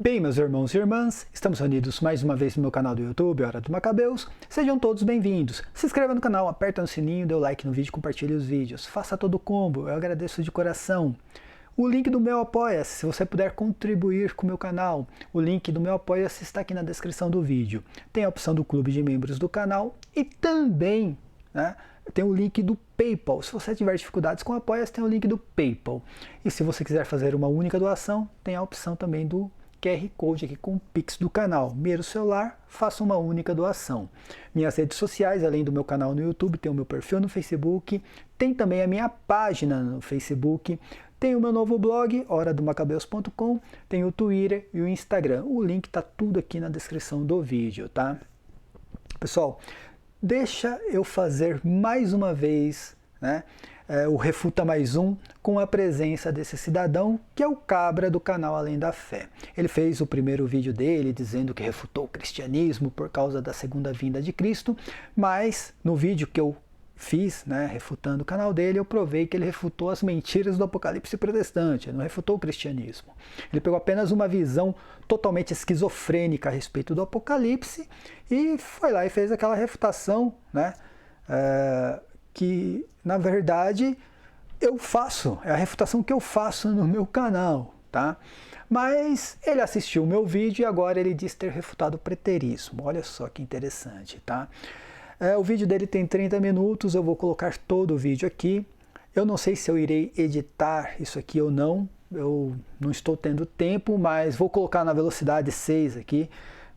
Bem, meus irmãos e irmãs, estamos reunidos mais uma vez no meu canal do YouTube, Hora do Macabeus. Sejam todos bem-vindos. Se inscreva no canal, aperta no sininho, dê o like no vídeo, compartilhe os vídeos. Faça todo o combo, eu agradeço de coração. O link do meu Apoia-se, se você puder contribuir com o meu canal, o link do meu Apoia-se está aqui na descrição do vídeo. Tem a opção do clube de membros do canal e também, tem o link do PayPal. Se você tiver dificuldades com o Apoia-se, tem o link do PayPal. E se você quiser fazer uma única doação, tem a opção também do QR Code aqui com o Pix do canal. Mira o celular, faça uma única doação. Minhas redes sociais, além do meu canal no YouTube, tem o meu perfil no Facebook, tem também a minha página no Facebook, tem o meu novo blog, horadomacabeus.com, tem o Twitter e o Instagram. O link está tudo aqui na descrição do vídeo, tá? Pessoal, deixa eu fazer mais uma vez, o Refuta Mais Um, com a presença desse cidadão, que é o Cabra do canal Além da Fé. Ele fez o primeiro vídeo dele dizendo que refutou o cristianismo por causa da segunda vinda de Cristo, mas no vídeo que eu fiz, refutando o canal dele, eu provei que ele refutou as mentiras do apocalipse protestante, ele não refutou o cristianismo. Ele pegou apenas uma visão totalmente esquizofrênica a respeito do apocalipse e foi lá e fez aquela refutação, que na verdade eu faço, é a refutação que eu faço no meu canal, tá? Mas ele assistiu o meu vídeo e agora ele diz ter refutado o preterismo. Olha só que interessante, tá? O vídeo dele tem 30 minutos, eu vou colocar todo o vídeo aqui. Eu não sei se eu irei editar isso aqui ou não, eu não estou tendo tempo, mas vou colocar na velocidade 6 aqui,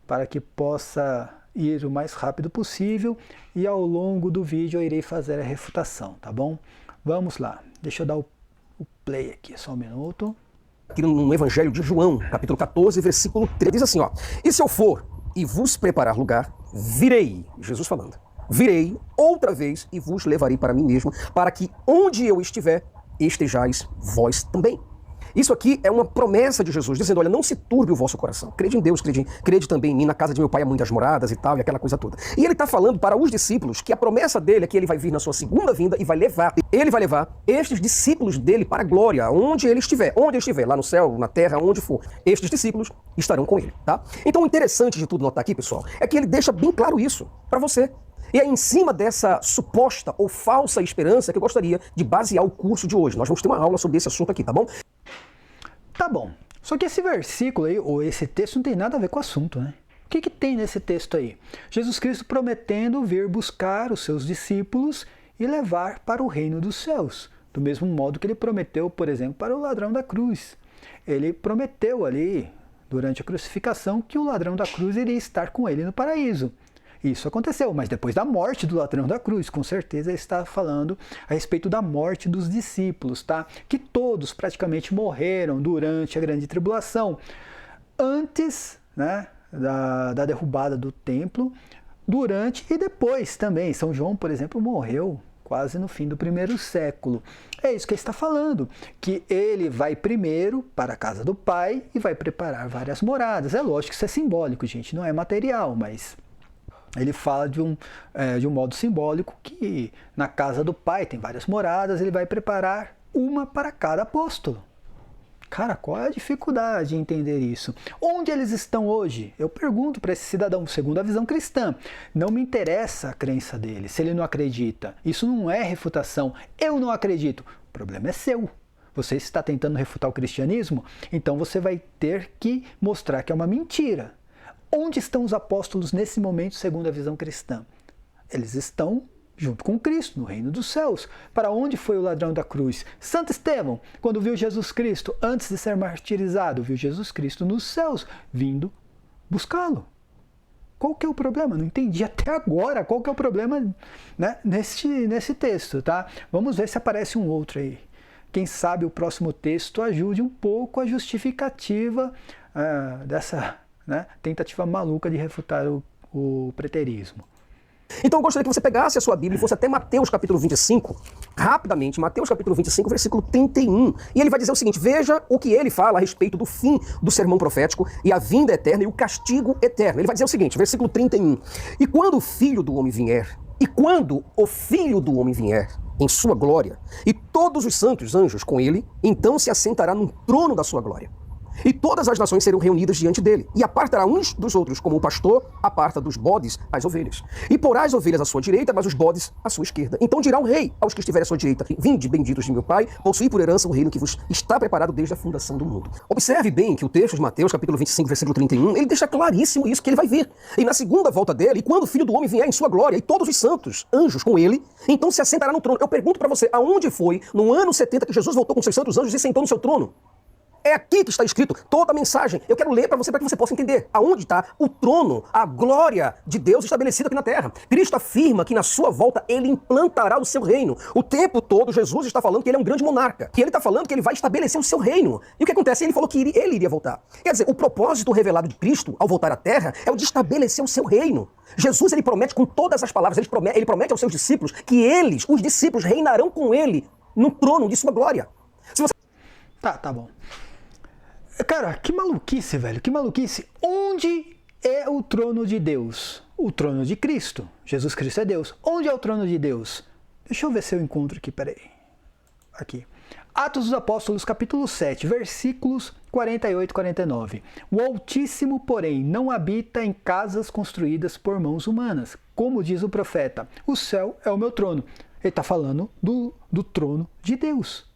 para que possa ir o mais rápido possível, e ao longo do vídeo eu irei fazer a refutação, tá bom? Vamos lá, deixa eu dar o play aqui, só um minuto. Aqui no Evangelho de João, capítulo 14, versículo 3, diz assim, ó: E se eu for e vos preparar lugar, virei, Jesus falando, virei outra vez e vos levarei para mim mesmo, para que onde eu estiver, estejais vós também. Isso aqui é uma promessa de Jesus, dizendo, olha, não se turbe o vosso coração. Crede em Deus, crede também em mim, na casa de meu pai há muitas moradas e tal, e aquela coisa toda. E ele está falando para os discípulos que a promessa dele é que ele vai vir na sua segunda vinda e ele vai levar estes discípulos dele para a glória, onde ele estiver, lá no céu, na terra, onde for. Estes discípulos estarão com ele, tá? Então o interessante de tudo notar aqui, pessoal, é que ele deixa bem claro isso para você. E é em cima dessa suposta ou falsa esperança que eu gostaria de basear o curso de hoje. Nós vamos ter uma aula sobre esse assunto aqui, tá bom? Tá bom, só que esse versículo aí, ou esse texto, não tem nada a ver com o assunto, né? O que tem nesse texto aí? Jesus Cristo prometendo vir buscar os seus discípulos e levar para o reino dos céus, do mesmo modo que ele prometeu, por exemplo, para o ladrão da cruz. Ele prometeu ali, durante a crucificação, que o ladrão da cruz iria estar com ele no paraíso. Isso aconteceu, mas depois da morte do ladrão da cruz, com certeza ele está falando a respeito da morte dos discípulos, tá? Que todos praticamente morreram durante a grande tribulação, antes, da derrubada do templo, durante e depois também. São João, por exemplo, morreu quase no fim do primeiro século. É isso que ele está falando, que ele vai primeiro para a casa do Pai e vai preparar várias moradas. É lógico que isso é simbólico, gente, não é material, mas ele fala de um modo simbólico que na casa do Pai tem várias moradas, ele vai preparar uma para cada apóstolo. Cara, qual é a dificuldade em entender isso? Onde eles estão hoje? Eu pergunto para esse cidadão, segundo a visão cristã. Não me interessa a crença dele, se ele não acredita. Isso não é refutação. Eu não acredito. O problema é seu. Você está tentando refutar o cristianismo? Então você vai ter que mostrar que é uma mentira. Onde estão os apóstolos nesse momento, segundo a visão cristã? Eles estão junto com Cristo, no reino dos céus. Para onde foi o ladrão da cruz? Santo Estevão, quando viu Jesus Cristo, antes de ser martirizado, viu Jesus Cristo nos céus, vindo buscá-lo. Qual que é o problema? Não entendi até agora qual que é o problema, nesse texto, tá? Vamos ver se aparece um outro aí. Quem sabe o próximo texto ajude um pouco a justificativa dessa tentativa maluca de refutar o preterismo. Então eu gostaria que você pegasse a sua Bíblia e fosse até Mateus capítulo 25, rapidamente, Mateus capítulo 25, versículo 31. E ele vai dizer o seguinte, veja o que ele fala a respeito do fim do sermão profético e a vinda eterna e o castigo eterno. Ele vai dizer o seguinte, versículo 31. E quando o Filho do Homem vier, em sua glória, e todos os santos anjos com ele, então se assentará no trono da sua glória. E todas as nações serão reunidas diante dele. E apartará uns dos outros, como o pastor aparta dos bodes as ovelhas. E porá as ovelhas à sua direita, mas os bodes à sua esquerda. Então dirá o rei aos que estiverem à sua direita: vinde, benditos de meu Pai, possuí por herança o reino que vos está preparado desde a fundação do mundo. Observe bem que o texto de Mateus, capítulo 25, versículo 31, ele deixa claríssimo isso, que ele vai vir. E na segunda volta dele, quando o Filho do Homem vier em sua glória, e todos os santos, anjos com ele, então se assentará no trono. Eu pergunto para você, aonde foi, no ano 70, que Jesus voltou com seus santos anjos e sentou no seu trono? É aqui que está escrito toda a mensagem. Eu quero ler para que você possa entender aonde está o trono, a glória de Deus estabelecida aqui na terra. Cristo afirma que na sua volta ele implantará o seu reino. O tempo todo Jesus está falando que ele é um grande monarca, que ele está falando que ele vai estabelecer o seu reino. E o que acontece? Ele falou que ele iria voltar. Quer dizer, o propósito revelado de Cristo ao voltar à terra é o de estabelecer o seu reino. Jesus, ele promete com todas as palavras, ele promete aos seus discípulos que eles, os discípulos, reinarão com ele no trono de sua glória. Se você... Tá bom. Cara, que maluquice, velho, que maluquice. Onde é o trono de Deus? O trono de Cristo. Jesus Cristo é Deus. Onde é o trono de Deus? Deixa eu ver se eu encontro aqui, peraí. Aqui. Atos dos Apóstolos, capítulo 7, versículos 48 e 49. O Altíssimo, porém, não habita em casas construídas por mãos humanas. Como diz o profeta, o céu é o meu trono. Ele está falando do trono de Deus,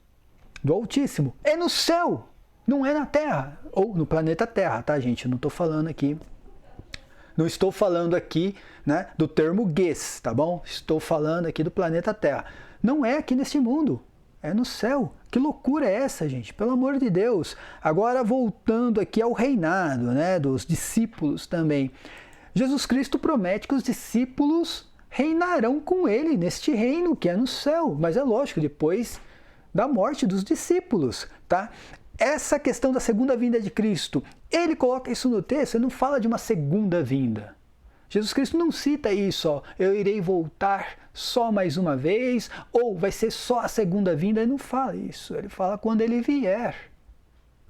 do Altíssimo. É no céu. Não é na Terra, ou no planeta Terra, tá, gente? Eu não estou falando aqui, né, do termo guês, tá bom? Estou falando aqui do planeta Terra. Não é aqui neste mundo, é no céu. Que loucura é essa, gente? Pelo amor de Deus. Agora, voltando aqui ao reinado, né, dos discípulos também. Jesus Cristo promete que os discípulos reinarão com ele neste reino que é no céu. Mas é lógico, depois da morte dos discípulos, tá? Essa questão da segunda vinda de Cristo, ele coloca isso no texto, ele não fala de uma segunda vinda. Jesus Cristo não cita isso, ó, eu irei voltar só mais uma vez, ou vai ser só a segunda vinda, ele não fala isso, ele fala quando ele vier.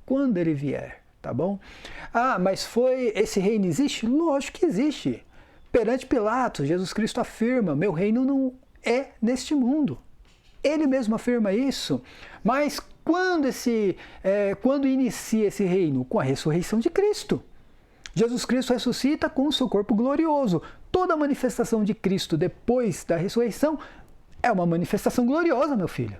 Quando ele vier, tá bom? Ah, mas esse reino existe? Lógico que existe. Perante Pilatos, Jesus Cristo afirma, meu reino não é neste mundo. Ele mesmo afirma isso, mas quando inicia esse reino? Com a ressurreição de Cristo. Jesus Cristo ressuscita com o seu corpo glorioso. Toda manifestação de Cristo depois da ressurreição é uma manifestação gloriosa, meu filho.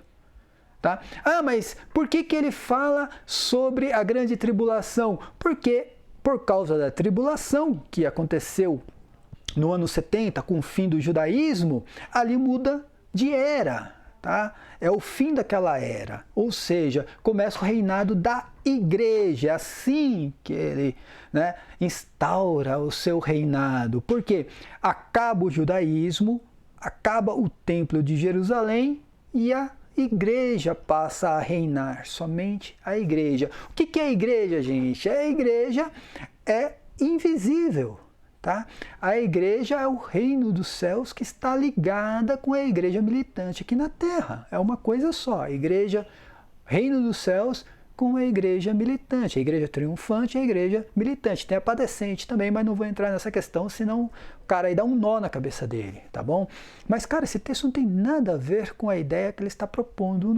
Tá? Ah, mas por que ele fala sobre a grande tribulação? Porque por causa da tribulação que aconteceu no ano 70, com o fim do judaísmo, ali muda de era. Tá? É o fim daquela era, ou seja, começa o reinado da igreja, assim que ele, né, instaura o seu reinado, porque acaba o judaísmo, acaba o templo de Jerusalém e a igreja passa a reinar, somente a igreja. O que é a igreja, gente? A igreja é invisível. Tá? A igreja é o reino dos céus que está ligada com a igreja militante aqui na terra. É uma coisa só, a igreja, reino dos céus com a igreja militante, a igreja triunfante e a igreja militante. Tem a padecente também, mas não vou entrar nessa questão, senão o cara aí dá um nó na cabeça dele, tá bom? Mas, cara, esse texto não tem nada a ver com a ideia que ele está propondo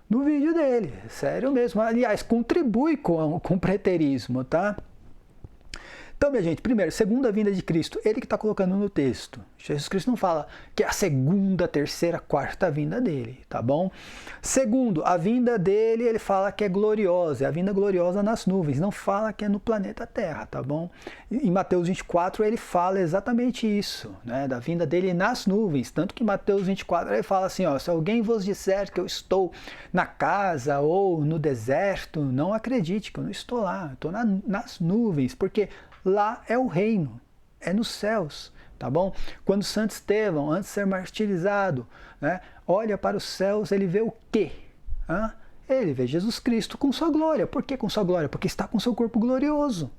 no vídeo dele, sério mesmo. Aliás, contribui com o preterismo, tá? Então, minha gente, primeiro, segunda vinda de Cristo, ele que está colocando no texto. Jesus Cristo não fala que é a segunda, terceira, quarta vinda dele, tá bom? Segundo, a vinda dele, ele fala que é gloriosa, é a vinda gloriosa nas nuvens, não fala que é no planeta Terra, tá bom? Em Mateus 24, ele fala exatamente isso, né, da vinda dele nas nuvens, tanto que em Mateus 24 ele fala assim, ó, se alguém vos disser que eu estou na casa ou no deserto, não acredite que eu não estou lá, eu estou nas nuvens, porque lá é o reino, é nos céus, tá bom? Quando Santo Estevão, antes de ser martirizado, né, olha para os céus, ele vê o quê? Ele vê Jesus Cristo com sua glória. Por que com sua glória? Porque está com seu corpo glorioso.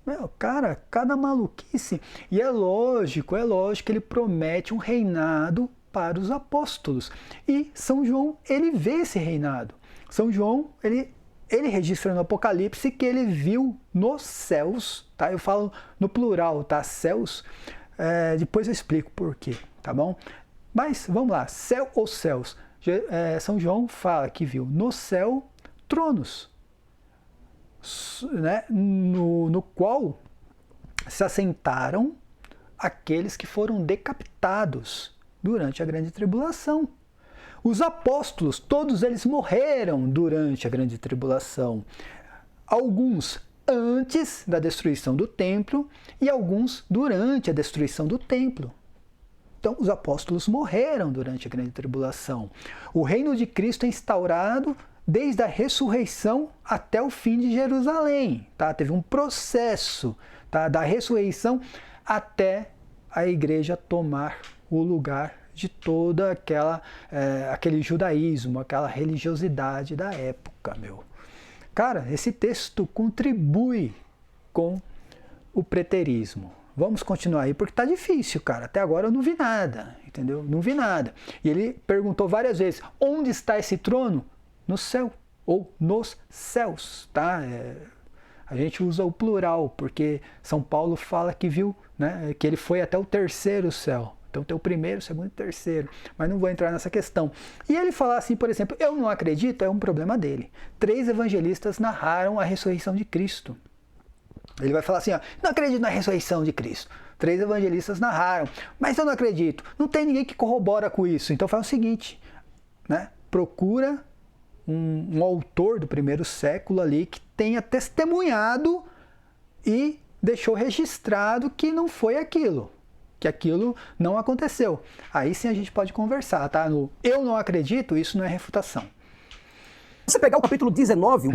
Meu, cara, cada maluquice. E é lógico que ele promete um reinado para os apóstolos. E São João, ele vê esse reinado. São João, ele registra no Apocalipse que ele viu nos céus, tá? Eu falo no plural, tá? Céus, depois eu explico por quê, tá bom? Mas, vamos lá, céu ou céus? São João fala que viu no céu tronos. né, no qual se assentaram aqueles que foram decapitados durante a grande tribulação. Os apóstolos, todos eles morreram durante a grande tribulação. Alguns antes da destruição do templo e alguns durante a destruição do templo. Então, os apóstolos morreram durante a grande tribulação. O reino de Cristo é instaurado desde a ressurreição até o fim de Jerusalém. Tá? Teve um processo, tá? Da ressurreição até a igreja tomar o lugar de toda aquele judaísmo, aquela religiosidade da época, meu. Cara, esse texto contribui com o preterismo. Vamos continuar aí, porque tá difícil, cara. Até agora eu não vi nada, entendeu? Não vi nada. E ele perguntou várias vezes, onde está esse trono? No céu, ou nos céus, tá? A gente usa o plural, porque São Paulo fala que viu, né, que ele foi até o terceiro céu. Então tem o primeiro, o segundo e o terceiro. Mas não vou entrar nessa questão. E ele falar assim, por exemplo, eu não acredito, é um problema dele. 3 evangelistas narraram a ressurreição de Cristo. Ele vai falar assim, ó, não acredito na ressurreição de Cristo. 3 evangelistas narraram, mas eu não acredito. Não tem ninguém que corrobora com isso. Então faz o seguinte, né? Procura um autor do primeiro século ali que tenha testemunhado e deixou registrado que não foi aquilo. Que aquilo não aconteceu. Aí sim a gente pode conversar, tá? No eu não acredito, isso não é refutação. Você pegar o capítulo 19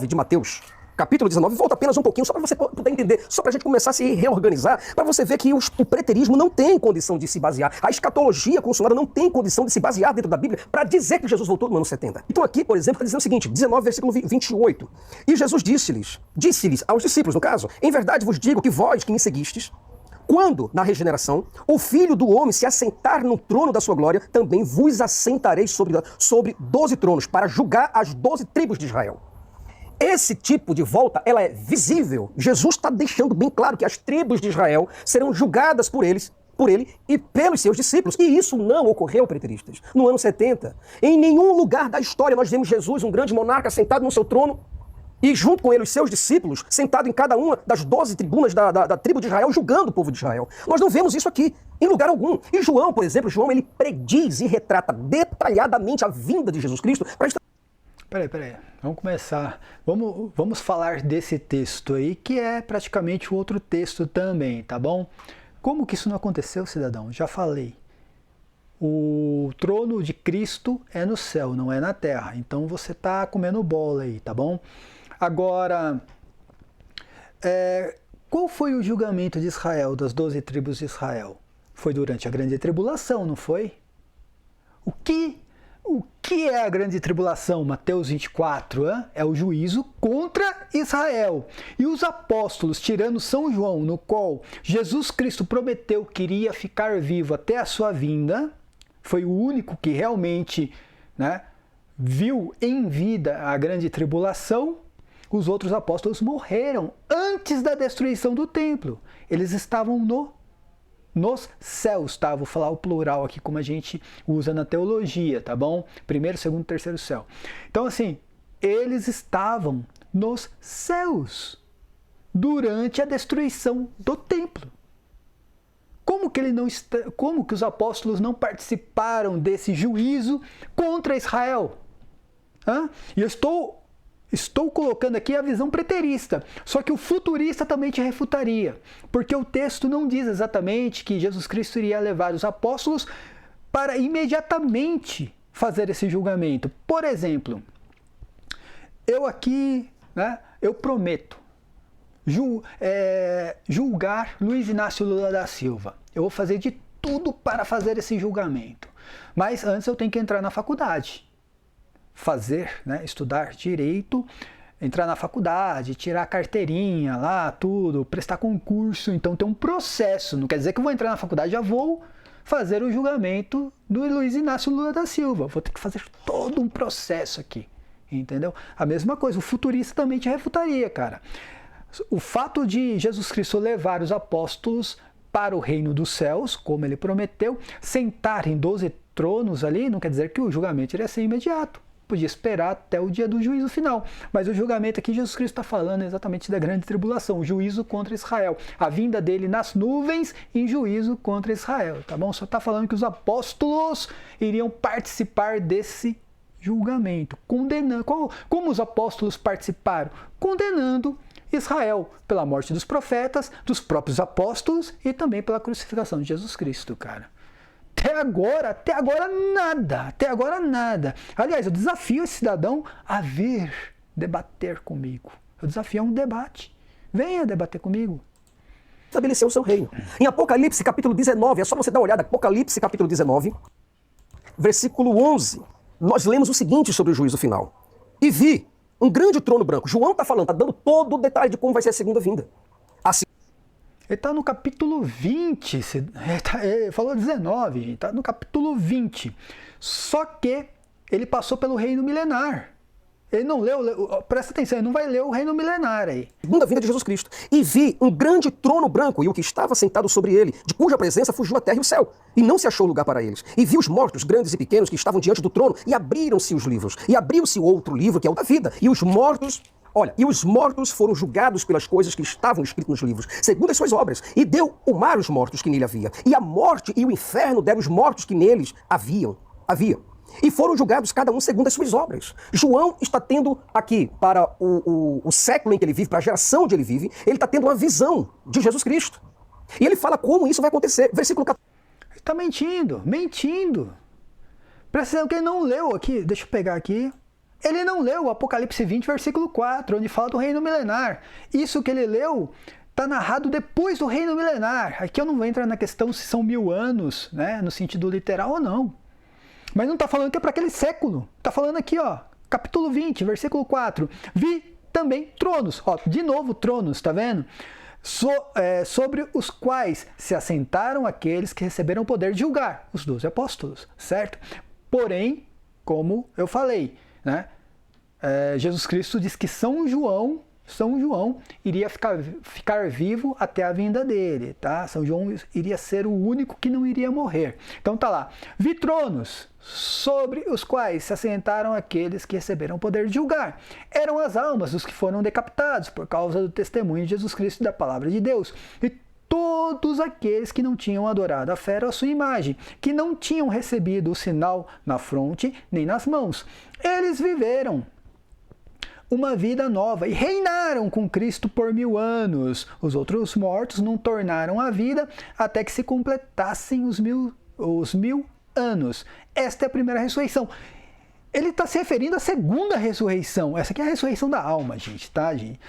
de Mateus, capítulo 19, volta apenas um pouquinho, só para você poder entender, só para a gente começar a se reorganizar, para você ver que o preterismo não tem condição de se basear, a escatologia consumada não tem condição de se basear dentro da Bíblia para dizer que Jesus voltou no ano 70. Então aqui, por exemplo, está dizendo o seguinte, 19, versículo 28, e Jesus disse-lhes, aos discípulos no caso, em verdade vos digo que vós que me seguistes, quando, na regeneração, o Filho do Homem se assentar no trono da sua glória, também vos assentareis sobre 12 tronos, para julgar as 12 tribos de Israel. Esse tipo de volta, ela é visível. Jesus está deixando bem claro que as tribos de Israel serão julgadas por ele e pelos seus discípulos. E isso não ocorreu, preteristas, no ano 70. Em nenhum lugar da história nós vemos Jesus, um grande monarca, sentado no seu trono, e junto com ele os seus discípulos, sentado em cada uma das 12 tribunas da tribo de Israel, julgando o povo de Israel. Nós não vemos isso aqui, em lugar algum. E João, por exemplo, ele prediz e retrata detalhadamente a vinda de Jesus Cristo para esta... Peraí. Vamos começar. Vamos falar desse texto aí, que é praticamente o outro texto também, tá bom? Como que isso não aconteceu, cidadão? Já falei. O trono de Cristo é no céu, não é na terra. Então você tá comendo bola aí, tá bom? Agora, qual foi o julgamento de Israel, das 12 tribos de Israel? Foi durante a grande tribulação, não foi? O que é a grande tribulação? Mateus 24, hein? É o juízo contra Israel. E os apóstolos, tirando São João, no qual Jesus Cristo prometeu que iria ficar vivo até a sua vinda, foi o único que realmente, né, viu em vida a grande tribulação. Os outros apóstolos morreram antes da destruição do templo. Eles estavam nos céus, tá? Vou falar o plural aqui como a gente usa na teologia, tá bom? Primeiro, segundo, terceiro céu. Então, assim, eles estavam nos céus durante a destruição do templo. Como que os apóstolos não participaram desse juízo contra Israel? E eu estou colocando aqui a visão preterista, só que o futurista também te refutaria, porque o texto não diz exatamente que Jesus Cristo iria levar os apóstolos para imediatamente fazer esse julgamento. Por exemplo, eu aqui, né, eu prometo julgar Luiz Inácio Lula da Silva. Eu vou fazer de tudo para fazer esse julgamento, mas antes eu tenho que entrar na faculdade. Estudar direito, entrar na faculdade, tirar a carteirinha lá, tudo, prestar concurso. Então tem um processo. Não quer dizer que eu vou entrar na faculdade e já vou fazer o julgamento do Luiz Inácio Lula da Silva. Vou ter que fazer todo um processo aqui, entendeu? A mesma coisa, o futurista também te refutaria, cara. O fato de Jesus Cristo levar os apóstolos para o reino dos céus, como ele prometeu, sentar em 12 tronos ali, não quer dizer que o julgamento iria ser imediato. podia esperar até o dia do juízo final. Mas o julgamento aqui, Jesus Cristo está falando exatamente da grande tribulação, o juízo contra Israel. A vinda dele nas nuvens em juízo contra Israel, tá bom? Só está falando que os apóstolos iriam participar desse julgamento, condenando. Como os apóstolos participaram? Condenando Israel pela morte dos profetas, dos próprios apóstolos e também pela crucificação de Jesus Cristo, cara. Até agora nada. Aliás, eu desafio esse cidadão a vir debater comigo. Eu desafio a um debate. Venha debater comigo. Estabeleceu o seu reino. Em Apocalipse, capítulo 19, é só você dar uma olhada, Apocalipse, capítulo 19, versículo 11, nós lemos o seguinte sobre o juízo final. E vi um grande trono branco. João está falando, está dando todo o detalhe de como vai ser a segunda vinda. Ele está no capítulo 20, ele falou 19, gente, está no capítulo 20. Só que ele passou pelo reino milenar. Ele não leu, presta atenção, ele não vai ler o reino milenar aí. Segunda vinda de Jesus Cristo. E vi um grande trono branco e o que estava sentado sobre ele, de cuja presença fugiu a terra e o céu. E não se achou lugar para eles. E vi os mortos, grandes e pequenos, que estavam diante do trono, e abriram-se os livros. E abriu-se o outro livro, que é o da vida. E os mortos... Olha, e os mortos foram julgados pelas coisas que estavam escritas nos livros, segundo as suas obras. E deu o mar os mortos que nele havia. E a morte e o inferno deram os mortos que neles haviam. E foram julgados cada um segundo as suas obras. João está tendo aqui, para o século em que ele vive, para a geração onde ele vive, ele está tendo uma visão de Jesus Cristo. E ele fala como isso vai acontecer. Versículo 14. Ele está mentindo. Presta atenção que ele não leu aqui, deixa eu pegar aqui. Ele não leu o Apocalipse 20, versículo 4, onde fala do reino milenar. Isso que ele leu está narrado depois do reino milenar. Aqui eu não vou entrar na questão se são 1000 anos, né, no sentido literal ou não. Mas não está falando que é para aquele século. Está falando aqui, ó, capítulo 20, versículo 4. Vi também tronos. Ó, de novo tronos, tá vendo? Sobre os quais se assentaram aqueles que receberam o poder de julgar, os 12 apóstolos, certo? Porém, como eu falei, né? Jesus Cristo diz que São João iria ficar vivo até a vinda dele, tá? São João iria ser o único que não iria morrer. Então tá lá, vi tronos sobre os quais se assentaram aqueles que receberam o poder de julgar. Eram as almas dos que foram decapitados por causa do testemunho de Jesus Cristo e da palavra de Deus. E todos aqueles que não tinham adorado a fera ou a sua imagem, que não tinham recebido o sinal na fronte nem nas mãos. Eles viveram uma vida nova e reinaram com Cristo por 1000 anos. Os outros mortos não tornaram a vida até que se completassem os mil anos. Esta é a primeira ressurreição. Ele está se referindo à segunda ressurreição. Essa aqui é a ressurreição da alma, gente, tá, gente?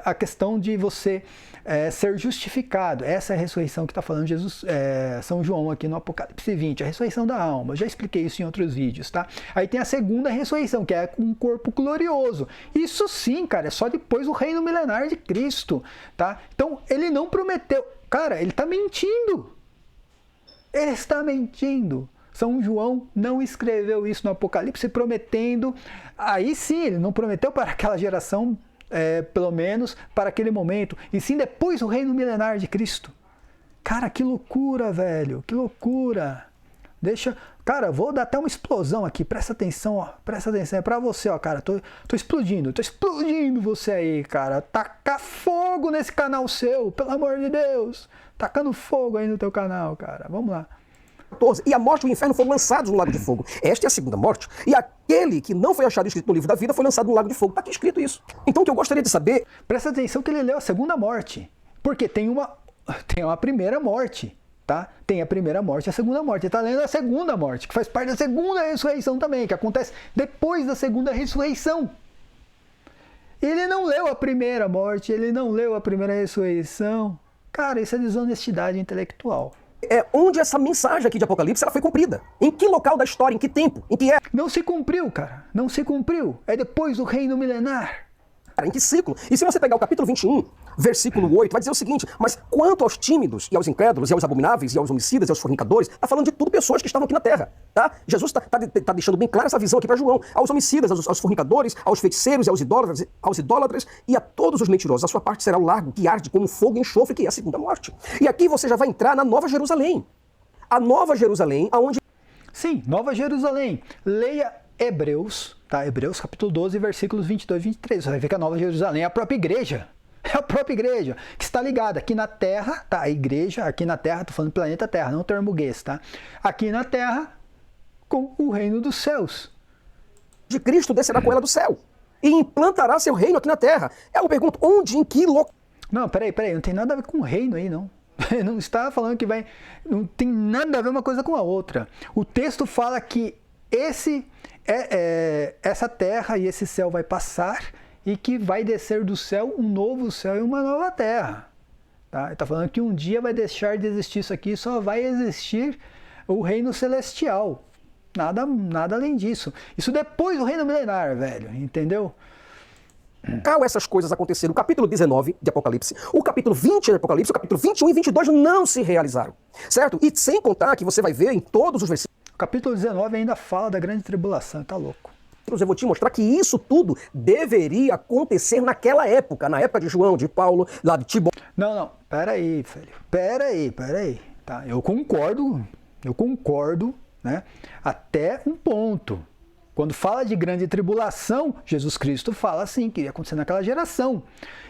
A questão de você ser justificado. Essa é a ressurreição que está falando São João aqui no Apocalipse 20, a ressurreição da alma. Eu já expliquei isso em outros vídeos, tá? Aí tem a segunda ressurreição, que é um corpo glorioso. Isso sim, cara, é só depois do reino milenar de Cristo, tá? Então, ele não prometeu. Cara, ele está mentindo. Ele está mentindo. São João não escreveu isso no Apocalipse prometendo, aí sim, ele não prometeu para aquela geração, pelo menos para aquele momento, e sim depois do reino milenar de Cristo. Cara, que loucura, velho, que loucura. Cara, vou dar até uma explosão aqui, presta atenção, ó, é pra você, ó, cara, tô explodindo você aí, cara, taca fogo nesse canal seu, pelo amor de Deus, tacando fogo aí no teu canal, cara, vamos lá. 14. E a morte e o inferno foram lançados no lago de fogo. Esta é a segunda morte. E aquele que não foi achado escrito no livro da vida foi lançado no lago de fogo. Está aqui escrito isso. Então o que eu gostaria de saber... Presta atenção que ele leu a segunda morte. Porque tem uma primeira morte, tá? Tem a primeira morte e a segunda morte. Ele está lendo a segunda morte, que faz parte da segunda ressurreição também, que acontece depois da segunda ressurreição. Ele não leu a primeira morte, ele não leu a primeira ressurreição. Cara, isso é desonestidade intelectual. É onde essa mensagem aqui de Apocalipse ela foi cumprida. Em que local da história, em que tempo, em que época? Não se cumpriu, cara. Não se cumpriu. É depois do reino milenar. Em que ciclo? E se você pegar o capítulo 21, versículo 8, vai dizer o seguinte: mas quanto aos tímidos, e aos incrédulos, e aos abomináveis, e aos homicidas, e aos fornicadores, está falando de tudo pessoas que estavam aqui na terra, tá? Jesus está deixando bem clara essa visão aqui para João. Aos homicidas, aos fornicadores, aos feiticeiros, e aos idólatras, e a todos os mentirosos. A sua parte será o largo, que arde como fogo e enxofre, que é a segunda morte. E aqui você já vai entrar na Nova Jerusalém. A Nova Jerusalém, aonde... Sim, Nova Jerusalém. Leia Hebreus, Tá? Hebreus capítulo 12, versículos 22 e 23. Você vai ver que a Nova Jerusalém é a própria igreja. É a própria igreja que está ligada aqui na Terra, tá? A igreja aqui na Terra, estou falando planeta Terra, não termuguês, tá? Aqui na Terra, com o reino dos céus. De Cristo descerá com ela do céu e implantará seu reino aqui na Terra. Eu pergunto, onde, em que local? Não, peraí, não tem nada a ver com o reino aí, não. Não está falando que vai... Não tem nada a ver uma coisa com a outra. O texto fala que essa terra e esse céu vai passar e que vai descer do céu um novo céu e uma nova terra. Tá? Ele está falando que um dia vai deixar de existir isso aqui e só vai existir o reino celestial. Nada além disso. Isso depois do reino milenar, velho. Entendeu? Essas coisas aconteceram no capítulo 19 de Apocalipse, o capítulo 20 de Apocalipse, o capítulo 21 e 22 não se realizaram. Certo? E sem contar que você vai ver em todos os versículos. O capítulo 19 ainda fala da grande tribulação. Tá louco. Eu vou te mostrar que isso tudo deveria acontecer naquela época, na época de João, de Paulo, lá de Timóteo. Não, peraí, filho. Peraí. Tá? Eu concordo, né? Até um ponto. Quando fala de grande tribulação, Jesus Cristo fala assim, que iria acontecer naquela geração.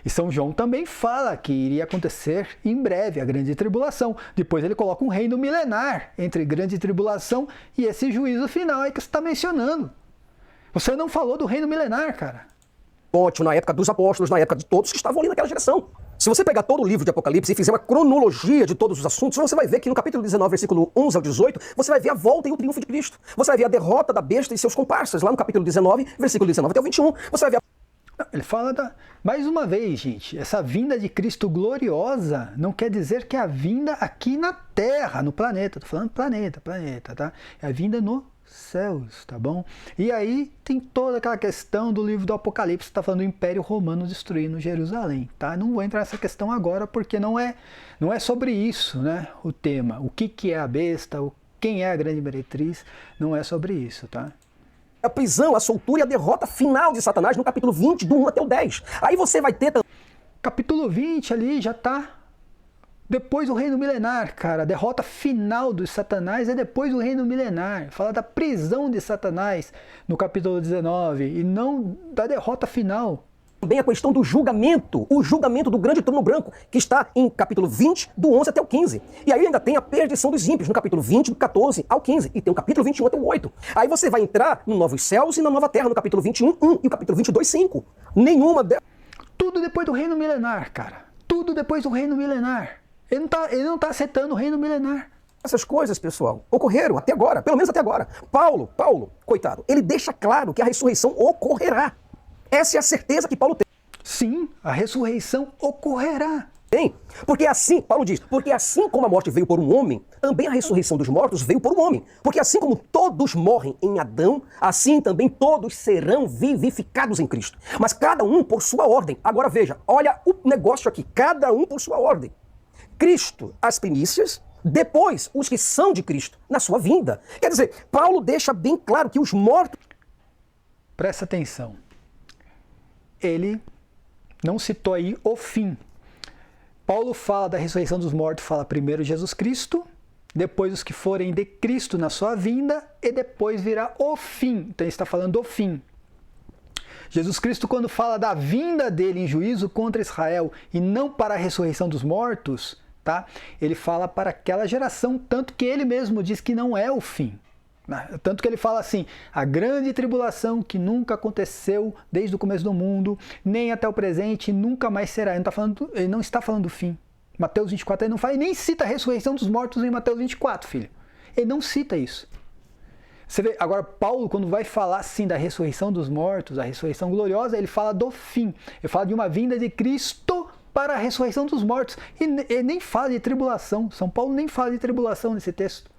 E São João também fala que iria acontecer em breve a grande tribulação. Depois ele coloca um reino milenar entre grande tribulação e esse juízo final aí que você está mencionando. Você não falou do reino milenar, cara. Na época dos apóstolos, na época de todos que estavam ali naquela geração. Se você pegar todo o livro de Apocalipse e fizer uma cronologia de todos os assuntos, você vai ver que no capítulo 19, versículo 11 ao 18, você vai ver a volta e o triunfo de Cristo. Você vai ver a derrota da besta e seus comparsas, lá no capítulo 19, versículo 19 até o 21. Você vai ver Ele fala mais uma vez, gente, essa vinda de Cristo gloriosa não quer dizer que é a vinda aqui na Terra, no planeta. Estou falando planeta, tá? É a vinda no céus, tá bom? E aí tem toda aquela questão do livro do Apocalipse, está falando do Império Romano destruindo Jerusalém, tá? Não vou entrar nessa questão agora porque não é sobre isso, né? O tema, o que é a besta, quem é a grande meretriz, não é sobre isso, tá? a prisão, a soltura e a derrota final de Satanás no capítulo 20, do 1 até o 10. Aí você vai ter... Capítulo 20 ali já tá depois do reino milenar, cara. A derrota final de Satanás é depois do reino milenar. Fala da prisão de Satanás no capítulo 19 e não da derrota final. Também a questão do julgamento, o julgamento do grande trono branco, que está em capítulo 20, do 11 até o 15. E aí ainda tem a perdição dos ímpios, no capítulo 20, do 14 ao 15. E tem o capítulo 21 até o 8. Aí você vai entrar no novos céus e na nova terra, no capítulo 21, 1 e o capítulo 22, 5. Nenhuma delas... Tudo depois do reino milenar, cara. Tudo depois do reino milenar. Ele não tá acertando o reino milenar. Essas coisas, pessoal, ocorreram até agora, pelo menos até agora. Paulo, coitado, ele deixa claro que a ressurreição ocorrerá. Essa é a certeza que Paulo tem. Sim, a ressurreição ocorrerá. Tem. Porque assim, Paulo diz, porque assim como a morte veio por um homem, também a ressurreição dos mortos veio por um homem. Porque assim como todos morrem em Adão, assim também todos serão vivificados em Cristo. Mas cada um por sua ordem. Agora veja, olha o negócio aqui, cada um por sua ordem. Cristo, as primícias, depois os que são de Cristo, na sua vinda. Quer dizer, Paulo deixa bem claro que os mortos... Presta atenção. Ele não citou aí o fim. Paulo fala da ressurreição dos mortos, fala primeiro Jesus Cristo, depois os que forem de Cristo na sua vinda, e depois virá o fim. Então ele está falando do fim. Jesus Cristo, quando fala da vinda dele em juízo contra Israel e não para a ressurreição dos mortos, tá? Ele fala para aquela geração, tanto que ele mesmo diz que não é o fim. Tanto que ele fala assim, a grande tribulação que nunca aconteceu desde o começo do mundo, nem até o presente, nunca mais será. Ele não está falando do fim. Mateus 24, ele não fala, e nem cita a ressurreição dos mortos em Mateus 24, filho. Ele não cita isso. Você vê, agora Paulo, quando vai falar assim da ressurreição dos mortos, a ressurreição gloriosa, ele fala do fim. Ele fala de uma vinda de Cristo para a ressurreição dos mortos. E ele nem fala de tribulação. São Paulo nem fala de tribulação nesse texto.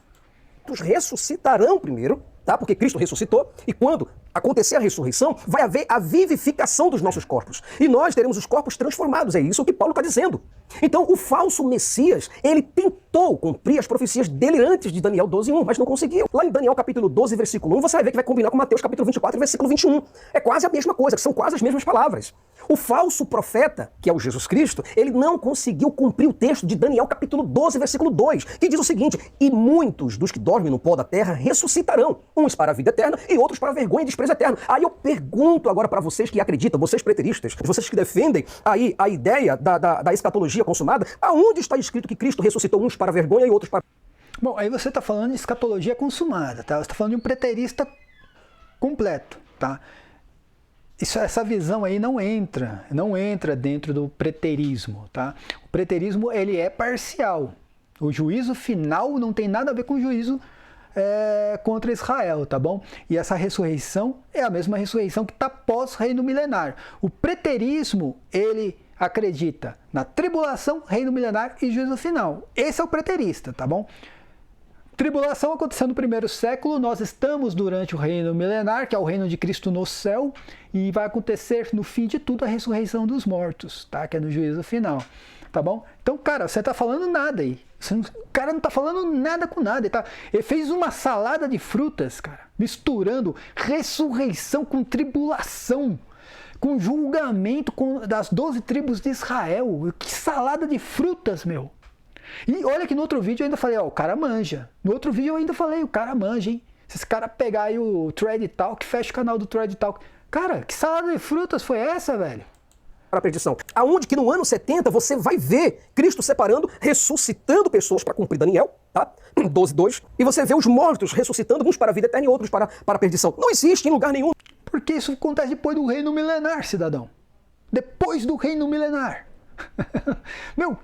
Ressuscitarão primeiro, tá? Porque Cristo ressuscitou, e quando acontecer a ressurreição, vai haver a vivificação dos nossos corpos. E nós teremos os corpos transformados, é isso que Paulo está dizendo. Então, o falso Messias, ele tentou cumprir as profecias dele antes de Daniel 12:1, mas não conseguiu. Lá em Daniel capítulo 12, versículo 1, você vai ver que vai combinar com Mateus capítulo 24, versículo 21. É quase a mesma coisa, que são quase as mesmas palavras. O falso profeta, que é o Jesus Cristo, ele não conseguiu cumprir o texto de Daniel capítulo 12, versículo 2, que diz o seguinte, e muitos dos que dormem no pó da terra ressuscitarão, uns para a vida eterna e outros para a vergonha e desprezo eterno. Aí eu pergunto agora para vocês que acreditam, vocês preteristas, vocês que defendem aí a ideia da escatologia consumada, aonde está escrito que Cristo ressuscitou uns para vergonha e outros para... Bom, aí você está falando de escatologia consumada, tá? Você está falando de um preterista completo, tá? Essa visão aí não entra dentro do preterismo, tá? O preterismo, ele é parcial. O juízo final não tem nada a ver com o juízo contra Israel, tá bom? E essa ressurreição é a mesma ressurreição que está pós-reino milenar. O preterismo, ele acredita na tribulação, reino milenar e juízo final. Esse é o preterista, tá bom? Tribulação aconteceu no primeiro século, nós estamos durante o reino milenar, que é o reino de Cristo no céu, e vai acontecer no fim de tudo a ressurreição dos mortos, tá? Que é no juízo final, tá bom? Então, cara, você tá falando nada aí. O cara não tá falando nada com nada. Ele fez uma salada de frutas, cara, misturando ressurreição com tribulação, com julgamento das 12 tribos de Israel. Que salada de frutas, meu! E olha que no outro vídeo eu ainda falei, ó, o cara manja. No outro vídeo eu ainda falei, o cara manja, hein? Se esse cara pegar aí o Thread Talk, fecha o canal do Thread Talk. Cara, que salada de frutas foi essa, velho? Para a perdição. Aonde que no ano 70 você vai ver Cristo separando, ressuscitando pessoas para cumprir Daniel, tá? 12:2. E você vê os mortos ressuscitando, uns para a vida eterna e outros para a perdição. Não existe em lugar nenhum. Porque isso acontece depois do reino milenar, cidadão. Depois do reino milenar. Meu,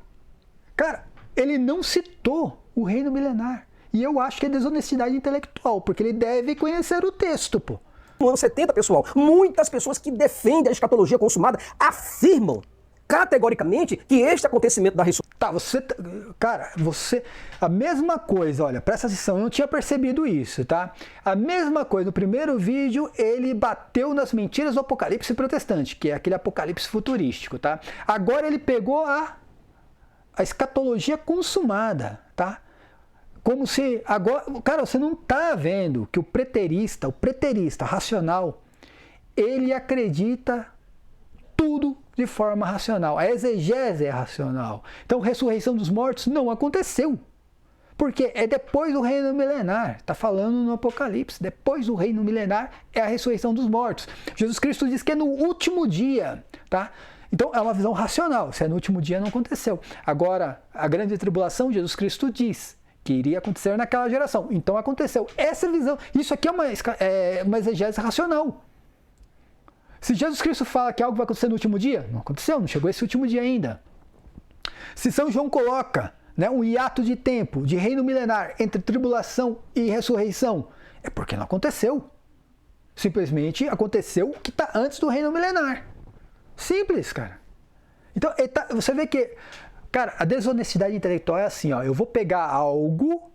cara, ele não citou o reino milenar. E eu acho que é desonestidade intelectual, porque ele deve conhecer o texto, pô. No ano 70, pessoal, muitas pessoas que defendem a escatologia consumada afirmam categoricamente que este acontecimento da ressurreição... Tá, a mesma coisa, olha, presta atenção, eu não tinha percebido isso, tá? A mesma coisa, no primeiro vídeo, ele bateu nas mentiras do apocalipse protestante, que é aquele apocalipse futurístico, tá? Agora ele pegou a escatologia consumada, tá? Como se agora, cara, você não está vendo que o preterista racional, ele acredita tudo de forma racional. A exegese é racional. Então, ressurreição dos mortos não aconteceu. Porque é depois do reino milenar. Está falando no Apocalipse. Depois do reino milenar é a ressurreição dos mortos. Jesus Cristo diz que é no último dia, tá? Então, é uma visão racional. Se é no último dia, não aconteceu. Agora, a grande tribulação, Jesus Cristo diz que iria acontecer naquela geração. Então aconteceu. Essa visão, isso aqui é uma exegese racional. Se Jesus Cristo fala que algo vai acontecer no último dia, não aconteceu, não chegou esse último dia ainda. Se São João coloca, né, um hiato de tempo, de reino milenar, entre tribulação e ressurreição, é porque não aconteceu. Simplesmente aconteceu o que está antes do reino milenar. Simples, cara. Então, você vê que... Cara, a desonestidade intelectual é assim, ó, eu vou pegar algo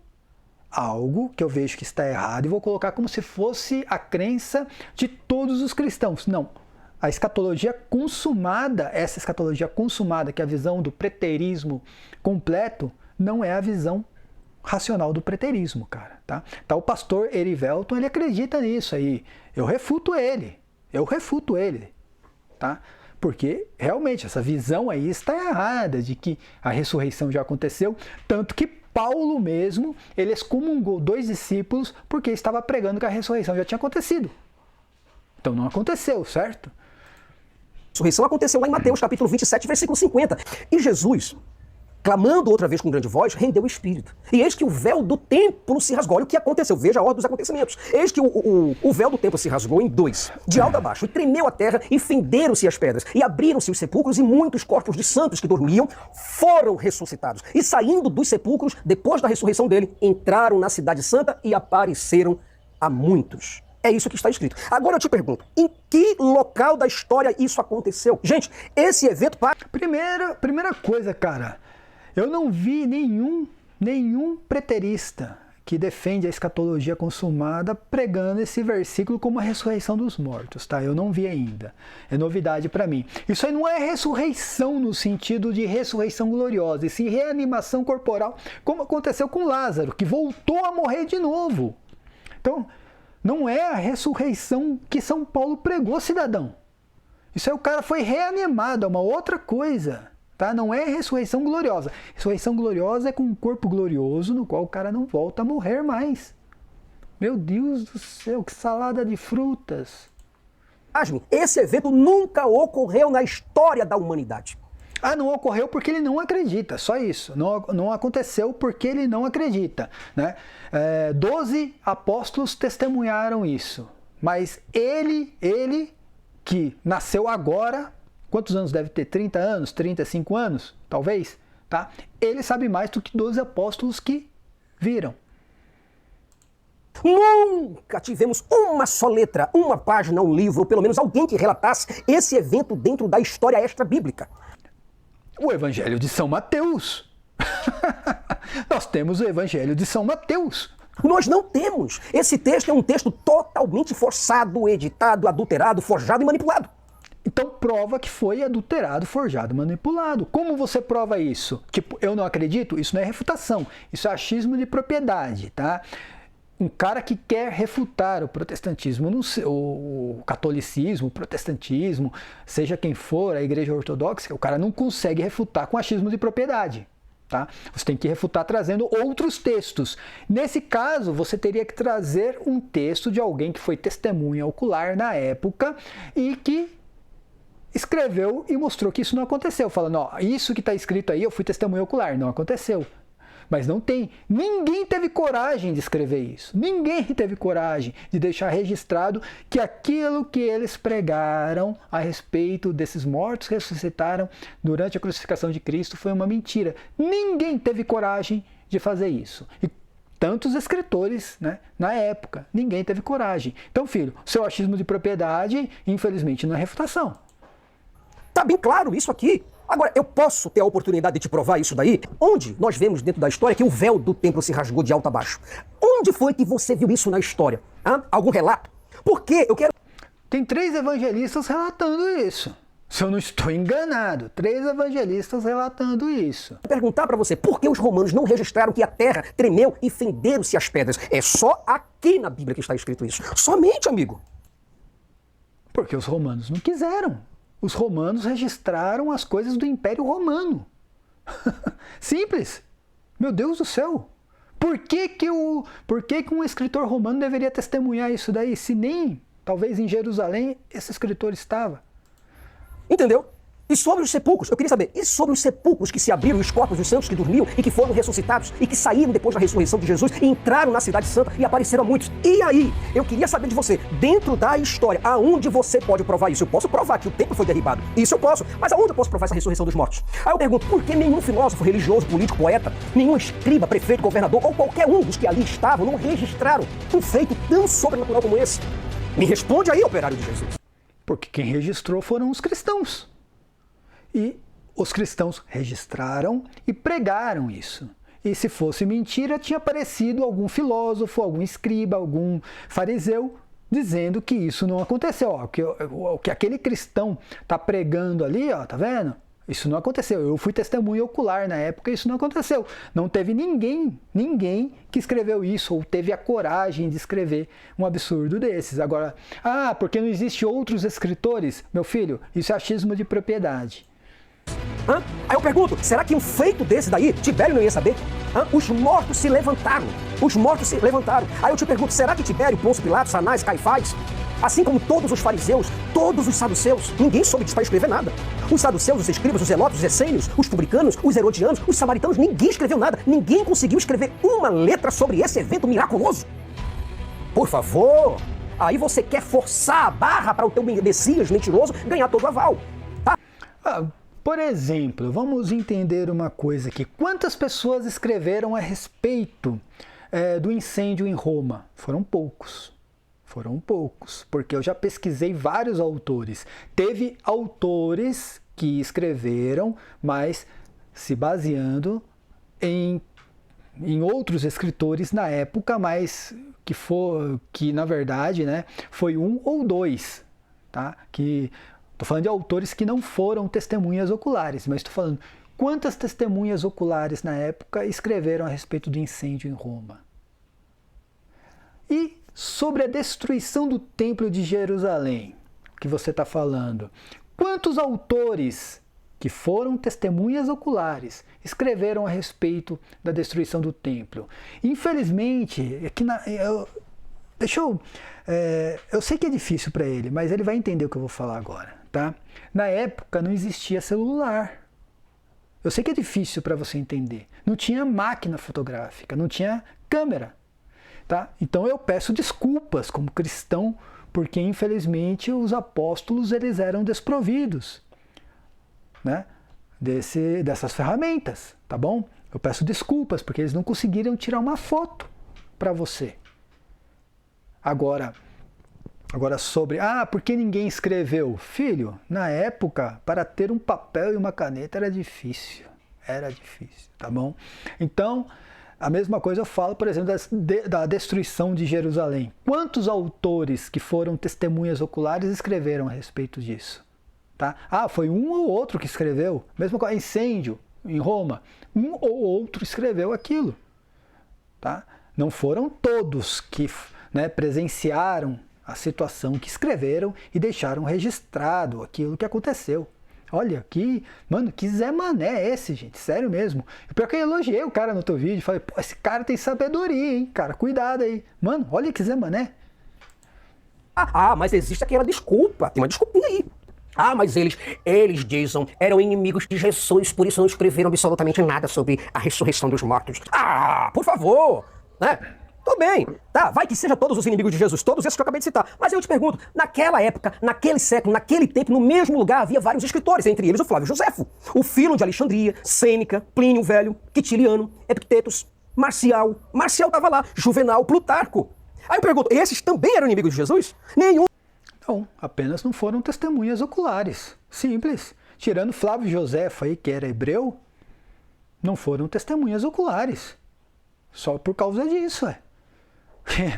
que eu vejo que está errado e vou colocar como se fosse a crença de todos os cristãos. Não, a escatologia consumada, essa escatologia consumada, que é a visão do preterismo completo, não é a visão racional do preterismo, cara, tá? Tá, o pastor Erivelton, ele acredita nisso aí, eu refuto ele, tá? Porque, realmente, essa visão aí está errada de que a ressurreição já aconteceu, tanto que Paulo mesmo, ele excomungou 2 discípulos porque estava pregando que a ressurreição já tinha acontecido. Então não aconteceu, certo? A ressurreição aconteceu lá em Mateus, capítulo 27, versículo 50. E Jesus, clamando outra vez com grande voz, rendeu o espírito. E eis que o véu do templo se rasgou. Olha o que aconteceu, veja a ordem dos acontecimentos. Eis que o véu do templo se rasgou em 2, de alto a baixo, e tremeu a terra, e fenderam-se as pedras, e abriram-se os sepulcros, e muitos corpos de santos que dormiam foram ressuscitados. E saindo dos sepulcros, depois da ressurreição dele, entraram na cidade santa e apareceram a muitos. É isso que está escrito. Agora eu te pergunto, em que local da história isso aconteceu? Gente, esse evento... Primeira coisa, cara... Eu não vi nenhum preterista que defende a escatologia consumada pregando esse versículo como a ressurreição dos mortos, tá? Eu não vi ainda. É novidade para mim. Isso aí não é ressurreição no sentido de ressurreição gloriosa, e sim reanimação corporal, como aconteceu com Lázaro, que voltou a morrer de novo. Então, não é a ressurreição que São Paulo pregou, cidadão. Isso aí o cara foi reanimado, é uma outra coisa. Tá? Não é ressurreição gloriosa. Ressurreição gloriosa é com um corpo glorioso no qual o cara não volta a morrer mais. Meu Deus do céu, que salada de frutas! Pasme, esse evento nunca ocorreu na história da humanidade. Ah, não ocorreu porque ele não acredita, só isso. Não aconteceu porque ele não acredita. Né? 12 apóstolos testemunharam isso. Mas ele que nasceu agora, quantos anos deve ter? 30 anos? 35 anos? Talvez? Tá? Ele sabe mais do que 12 apóstolos que viram. Nunca tivemos uma só letra, uma página, um livro, ou pelo menos alguém que relatasse esse evento dentro da história extra-bíblica. O Evangelho de São Mateus. Nós temos o Evangelho de São Mateus. Nós não temos. Esse texto é um texto totalmente forçado, editado, adulterado, forjado e manipulado. Então prova que foi adulterado, forjado, manipulado. Como você prova isso? Tipo, eu não acredito? Isso não é refutação. Isso é achismo de propriedade, tá? Um cara que quer refutar o protestantismo, o catolicismo, o protestantismo, seja quem for, a igreja ortodoxa, o cara não consegue refutar com achismo de propriedade. Tá? Você tem que refutar trazendo outros textos. Nesse caso, você teria que trazer um texto de alguém que foi testemunha ocular na época e que escreveu e mostrou que isso não aconteceu. Falando, ó, isso que está escrito aí, eu fui testemunha ocular, não aconteceu. Mas não tem. Ninguém teve coragem de escrever isso. Ninguém teve coragem de deixar registrado que aquilo que eles pregaram a respeito desses mortos que ressuscitaram durante a crucificação de Cristo foi uma mentira. Ninguém teve coragem de fazer isso. E tantos escritores, né, na época, ninguém teve coragem. Então, filho, seu achismo de propriedade, infelizmente, não é refutação. Tá bem claro isso aqui. Agora, eu posso ter a oportunidade de te provar isso daí? Onde nós vemos dentro da história que o véu do templo se rasgou de alto a baixo? Onde foi que você viu isso na história? Algum relato? Porque eu quero... Tem 3 evangelistas relatando isso. Se eu não estou enganado, 3 evangelistas relatando isso. Vou perguntar para você, por que os romanos não registraram que a terra tremeu e fenderam-se as pedras? É só aqui na Bíblia que está escrito isso. Somente, amigo. Porque os romanos não quiseram. Os romanos registraram as coisas do Império Romano. Simples. Meu Deus do céu. Por que um escritor romano deveria testemunhar isso daí, se nem, talvez em Jerusalém, esse escritor estava? Entendeu? E sobre os sepulcros, eu queria saber, e sobre os sepulcros que se abriram, os corpos dos santos que dormiam e que foram ressuscitados e que saíram depois da ressurreição de Jesus e entraram na cidade santa e apareceram a muitos? E aí, eu queria saber de você, dentro da história, aonde você pode provar isso? Eu posso provar que o templo foi derribado, isso eu posso, mas aonde eu posso provar essa ressurreição dos mortos? Aí eu pergunto, por que nenhum filósofo, religioso, político, poeta, nenhum escriba, prefeito, governador ou qualquer um dos que ali estavam não registraram um feito tão sobrenatural como esse? Me responde aí, operário de Jesus. Porque quem registrou foram os cristãos. E os cristãos registraram e pregaram isso. E se fosse mentira, tinha aparecido algum filósofo, algum escriba, algum fariseu, dizendo que isso não aconteceu. Ó, o que aquele cristão está pregando ali, ó, tá vendo? Isso não aconteceu. Eu fui testemunha ocular na época, isso não aconteceu. Não teve ninguém que escreveu isso ou teve a coragem de escrever um absurdo desses. Agora, porque não existe outros escritores? Meu filho, isso é achismo de propriedade. Aí eu pergunto, será que um feito desse daí, Tibério não ia saber? Os mortos se levantaram. Os mortos se levantaram. Aí eu te pergunto, será que Tibério, Pôncio Pilatos, Anás, Caifás, assim como todos os fariseus, todos os saduceus, ninguém soube disso para escrever nada. Os saduceus, os escribas, os zelotes, os essênios, os publicanos, os herodianos, os samaritanos, ninguém escreveu nada. Ninguém conseguiu escrever uma letra sobre esse evento miraculoso. Por favor, aí você quer forçar a barra para o teu Messias mentiroso ganhar todo o aval. Tá? Por exemplo, vamos entender uma coisa aqui. Quantas pessoas escreveram a respeito do incêndio em Roma? Foram poucos. Foram poucos, porque eu já pesquisei vários autores. Teve autores que escreveram, mas se baseando em outros escritores na época, mas que na verdade, né, foi 1 ou 2, tá? Estou falando de autores que não foram testemunhas oculares, mas estou falando quantas testemunhas oculares na época escreveram a respeito do incêndio em Roma. E sobre a destruição do Templo de Jerusalém, que você está falando, quantos autores que foram testemunhas oculares escreveram a respeito da destruição do Templo? Infelizmente, deixa eu... eu sei que é difícil para ele, mas ele vai entender o que eu vou falar agora, tá? Na época não existia celular. Eu sei que é difícil para você entender. Não tinha máquina fotográfica, não tinha câmera, tá? Então eu peço desculpas como cristão, porque infelizmente os apóstolos eles eram desprovidos, né? Dessas ferramentas, tá bom? Eu peço desculpas porque eles não conseguiram tirar uma foto para você. Agora sobre, por que ninguém escreveu? Filho, na época, para ter um papel e uma caneta era difícil, tá bom? Então, a mesma coisa eu falo, por exemplo, da destruição de Jerusalém. Quantos autores que foram testemunhas oculares escreveram a respeito disso? Tá? Foi um ou outro que escreveu. Mesmo com incêndio em Roma, um ou outro escreveu aquilo. Tá? Não foram todos que presenciaram a situação, que escreveram e deixaram registrado aquilo que aconteceu. Olha, que Zé Mané é esse, gente? Sério mesmo. Pior que eu elogiei o cara no teu vídeo. Falei, pô, esse cara tem sabedoria, hein? Cara, cuidado aí. Mano, olha que Zé Mané. Mas existe aquela desculpa. Tem uma desculpinha aí. Mas eles dizem, eram inimigos de Jesus, por isso não escreveram absolutamente nada sobre a ressurreição dos mortos. Por favor, né? Tudo bem, tá, vai que seja todos os inimigos de Jesus, todos esses que eu acabei de citar. Mas eu te pergunto, naquela época, naquele século, naquele tempo, no mesmo lugar, havia vários escritores, entre eles o Flávio Josefo, o Fílon de Alexandria, Sêneca, Plínio o Velho, Quitiliano, Epictetus, Marcial estava lá, Juvenal, Plutarco. Aí eu pergunto, esses também eram inimigos de Jesus? Nenhum. Não, apenas não foram testemunhas oculares. Simples. Tirando Flávio Josefo aí, que era hebreu, não foram testemunhas oculares. Só por causa disso,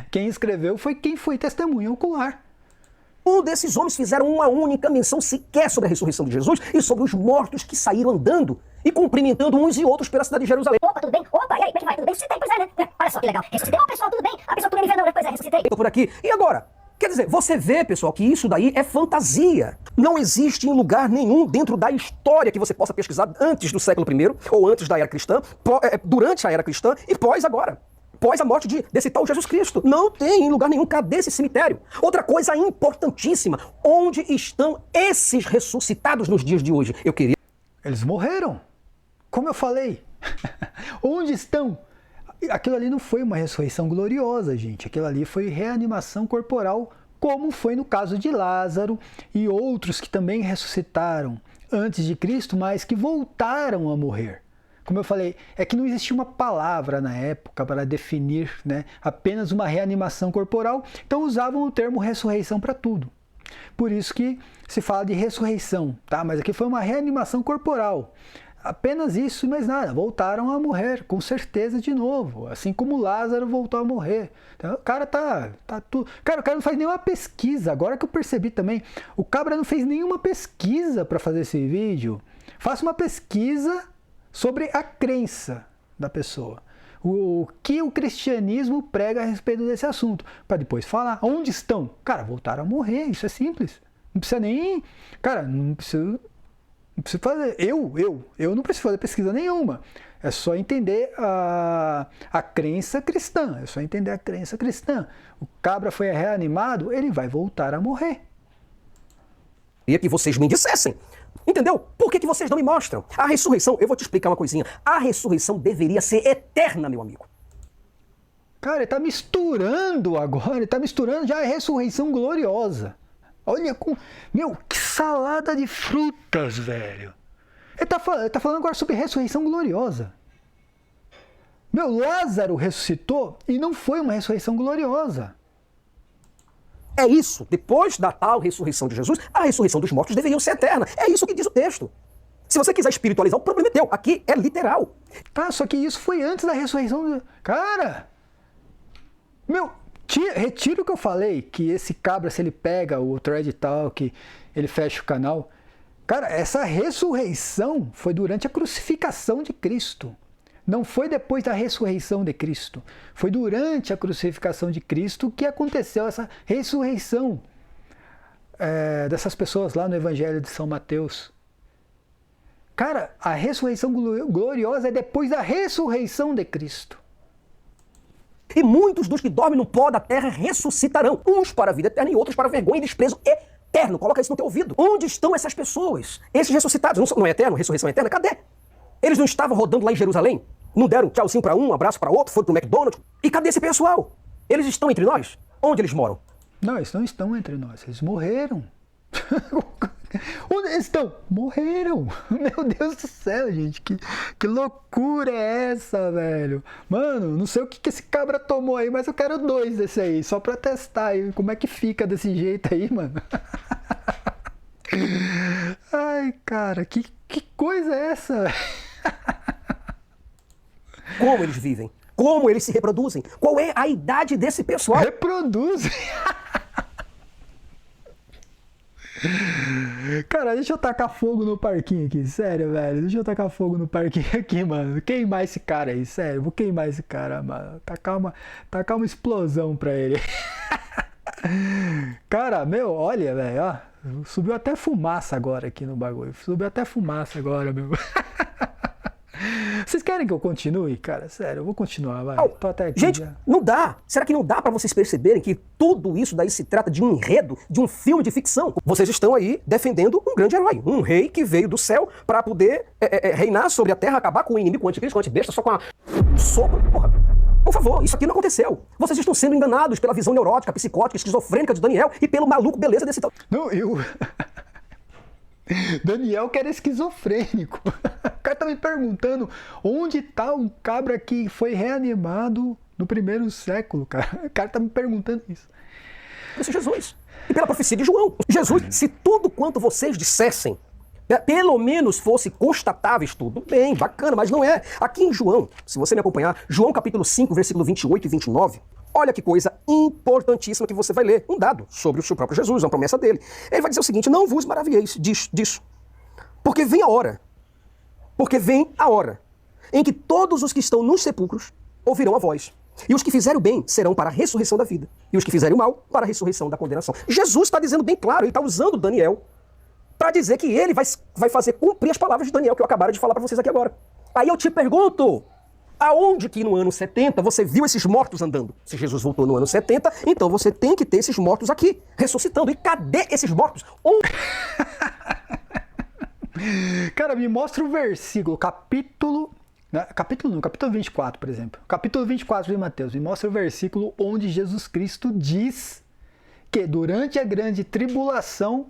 Quem escreveu foi quem foi testemunha ocular. Um desses homens fizeram uma única menção sequer sobre a ressurreição de Jesus e sobre os mortos que saíram andando e cumprimentando uns e outros pela cidade de Jerusalém. Opa, tudo bem? Opa, e aí, como é que vai? Tudo bem? Ressuscitei, pois é, né? Olha só que legal. Ressuscitei, pessoal, tudo bem? A pessoa tudo me vê, não, né? Pois é, ressuscitei. Por aqui. E agora? Quer dizer, você vê, pessoal, que isso daí é fantasia. Não existe em lugar nenhum dentro da história que você possa pesquisar antes do século I ou antes da era cristã, durante a era cristã e pós agora. Pós a morte desse tal Jesus Cristo. Não tem em lugar nenhum. Cadê esse cemitério? Outra coisa importantíssima. Onde estão esses ressuscitados nos dias de hoje? Eles morreram. Como eu falei. Onde estão? Aquilo ali não foi uma ressurreição gloriosa, gente. Aquilo ali foi reanimação corporal, como foi no caso de Lázaro e outros que também ressuscitaram antes de Cristo, mas que voltaram a morrer. Como eu falei, é que não existia uma palavra na época para definir, apenas uma reanimação corporal, então usavam o termo ressurreição para tudo. Por isso que se fala de ressurreição, tá? Mas aqui foi uma reanimação corporal. Apenas isso e mais nada. Voltaram a morrer, com certeza, de novo. Assim como Lázaro voltou a morrer. Então, o cara tá tudo. Cara, o cara não faz nenhuma pesquisa. Agora que eu percebi também, o cabra não fez nenhuma pesquisa para fazer esse vídeo. Faça uma pesquisa sobre a crença da pessoa. O que o cristianismo prega a respeito desse assunto. Para depois falar. Onde estão? Cara, voltaram a morrer. Isso é simples. Não precisa nem... Cara, não precisa fazer. Eu não preciso fazer pesquisa nenhuma. É só entender a crença cristã. É só entender a crença cristã. O cabra foi reanimado, ele vai voltar a morrer. Queria que vocês me dissessem. Entendeu? Por que vocês não me mostram? A ressurreição, eu vou te explicar uma coisinha. A ressurreição deveria ser eterna, meu amigo. Cara, ele está misturando agora. Ele está misturando já a ressurreição gloriosa. Olha com... Meu, que salada de frutas, velho. Ele tá falando agora sobre ressurreição gloriosa. Meu, Lázaro ressuscitou e não foi uma ressurreição gloriosa. É isso. Depois da tal ressurreição de Jesus, a ressurreição dos mortos deveria ser eterna. É isso que diz o texto. Se você quiser espiritualizar, o problema é teu. Aqui é literal. Tá, só que isso foi antes da ressurreição. Cara! Meu... Retiro o que eu falei, que esse cabra, se ele pega o thread e tal, que ele fecha o canal. Cara, essa ressurreição foi durante a crucificação de Cristo. Não foi depois da ressurreição de Cristo. Foi durante a crucificação de Cristo que aconteceu essa ressurreição dessas pessoas lá no Evangelho de São Mateus. Cara, a ressurreição gloriosa é depois da ressurreição de Cristo. E muitos dos que dormem no pó da terra ressuscitarão, uns para a vida eterna e outros para vergonha e desprezo eterno. Coloca isso no teu ouvido. Onde estão essas pessoas? Esses ressuscitados, não é eterno? Ressurreição eterna? Cadê? Eles não estavam rodando lá em Jerusalém? Não deram tchauzinho para um abraço para outro, foram pro McDonald's? E cadê esse pessoal? Eles estão entre nós? Onde eles moram? Não, eles não estão entre nós, eles morreram. Onde eles estão? Morreram. Meu Deus do céu, gente, que loucura é essa, velho? Mano, não sei o que esse cabra tomou aí, mas eu quero 2 desse aí, só pra testar aí como é que fica desse jeito aí, mano. Ai, cara, que coisa é essa? Como eles vivem? Como eles se reproduzem? Qual é a idade desse pessoal? Reproduzem. Cara, deixa eu tacar fogo no parquinho aqui, sério, velho. Deixa eu tacar fogo no parquinho aqui, mano. Queimar esse cara aí, sério. Vou queimar esse cara, mano. Tacar uma explosão pra ele. Cara, meu, olha, velho, ó. Subiu até fumaça agora aqui no bagulho. Subiu até fumaça agora, meu. Vocês querem que eu continue? Cara, sério, eu vou continuar, vai. Tô até aqui gente, já. não dá. Será que não dá pra vocês perceberem que tudo isso daí se trata de um enredo, de um filme de ficção? Vocês estão aí defendendo um grande herói, um rei que veio do céu pra poder reinar sobre a terra, acabar com o inimigo, com o anticristo, com o antibesta, só com a sopa. Porra, por favor, isso aqui não aconteceu. Vocês estão sendo enganados pela visão neurótica, psicótica, esquizofrênica de Daniel e pelo maluco beleza desse tal. Não, Daniel que era esquizofrênico. O cara tá me perguntando onde tá um cabra que foi reanimado no 1º século, cara. O cara tá me perguntando isso. Isso é Jesus. E pela profecia de João. Jesus, se tudo quanto vocês dissessem, pelo menos fosse constatáveis, tudo bem, bacana, mas não é. Aqui em João, se você me acompanhar, João capítulo 5, versículo 28 e 29, olha que coisa importantíssima que você vai ler. Um dado sobre o seu próprio Jesus, uma promessa dele. Ele vai dizer o seguinte: não vos maravilheis disso. Porque vem a hora em que todos os que estão nos sepulcros ouvirão a voz. E os que fizerem o bem serão para a ressurreição da vida. E os que fizerem o mal para a ressurreição da condenação. Jesus está dizendo bem claro, ele está usando Daniel para dizer que ele vai fazer cumprir as palavras de Daniel que eu acabara de falar para vocês aqui agora. Aí eu te pergunto, aonde que no ano 70 você viu esses mortos andando? Se Jesus voltou no ano 70, então você tem que ter esses mortos aqui, ressuscitando. E cadê esses mortos? Cara, me mostra o versículo, capítulo 24, por exemplo. Capítulo 24 de Mateus, me mostra o versículo onde Jesus Cristo diz que durante a grande tribulação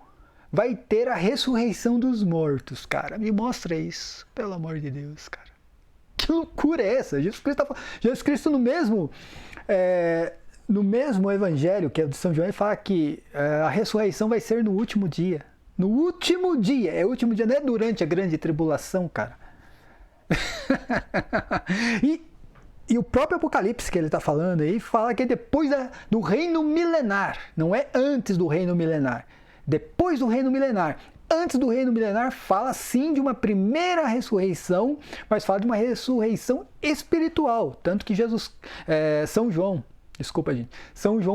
vai ter a ressurreição dos mortos, cara. Me mostra isso, pelo amor de Deus, cara. Que loucura é essa? Jesus Cristo no mesmo evangelho, que é o de São João, ele fala que a ressurreição vai ser no último dia. No último dia. É o último dia, não é durante a grande tribulação, cara. E o próprio Apocalipse que ele está falando aí, fala que é depois do reino milenar. Não é antes do reino milenar. Depois do reino milenar. Antes do reino milenar fala sim de uma primeira ressurreição, mas fala de uma ressurreição espiritual. Tanto que São João,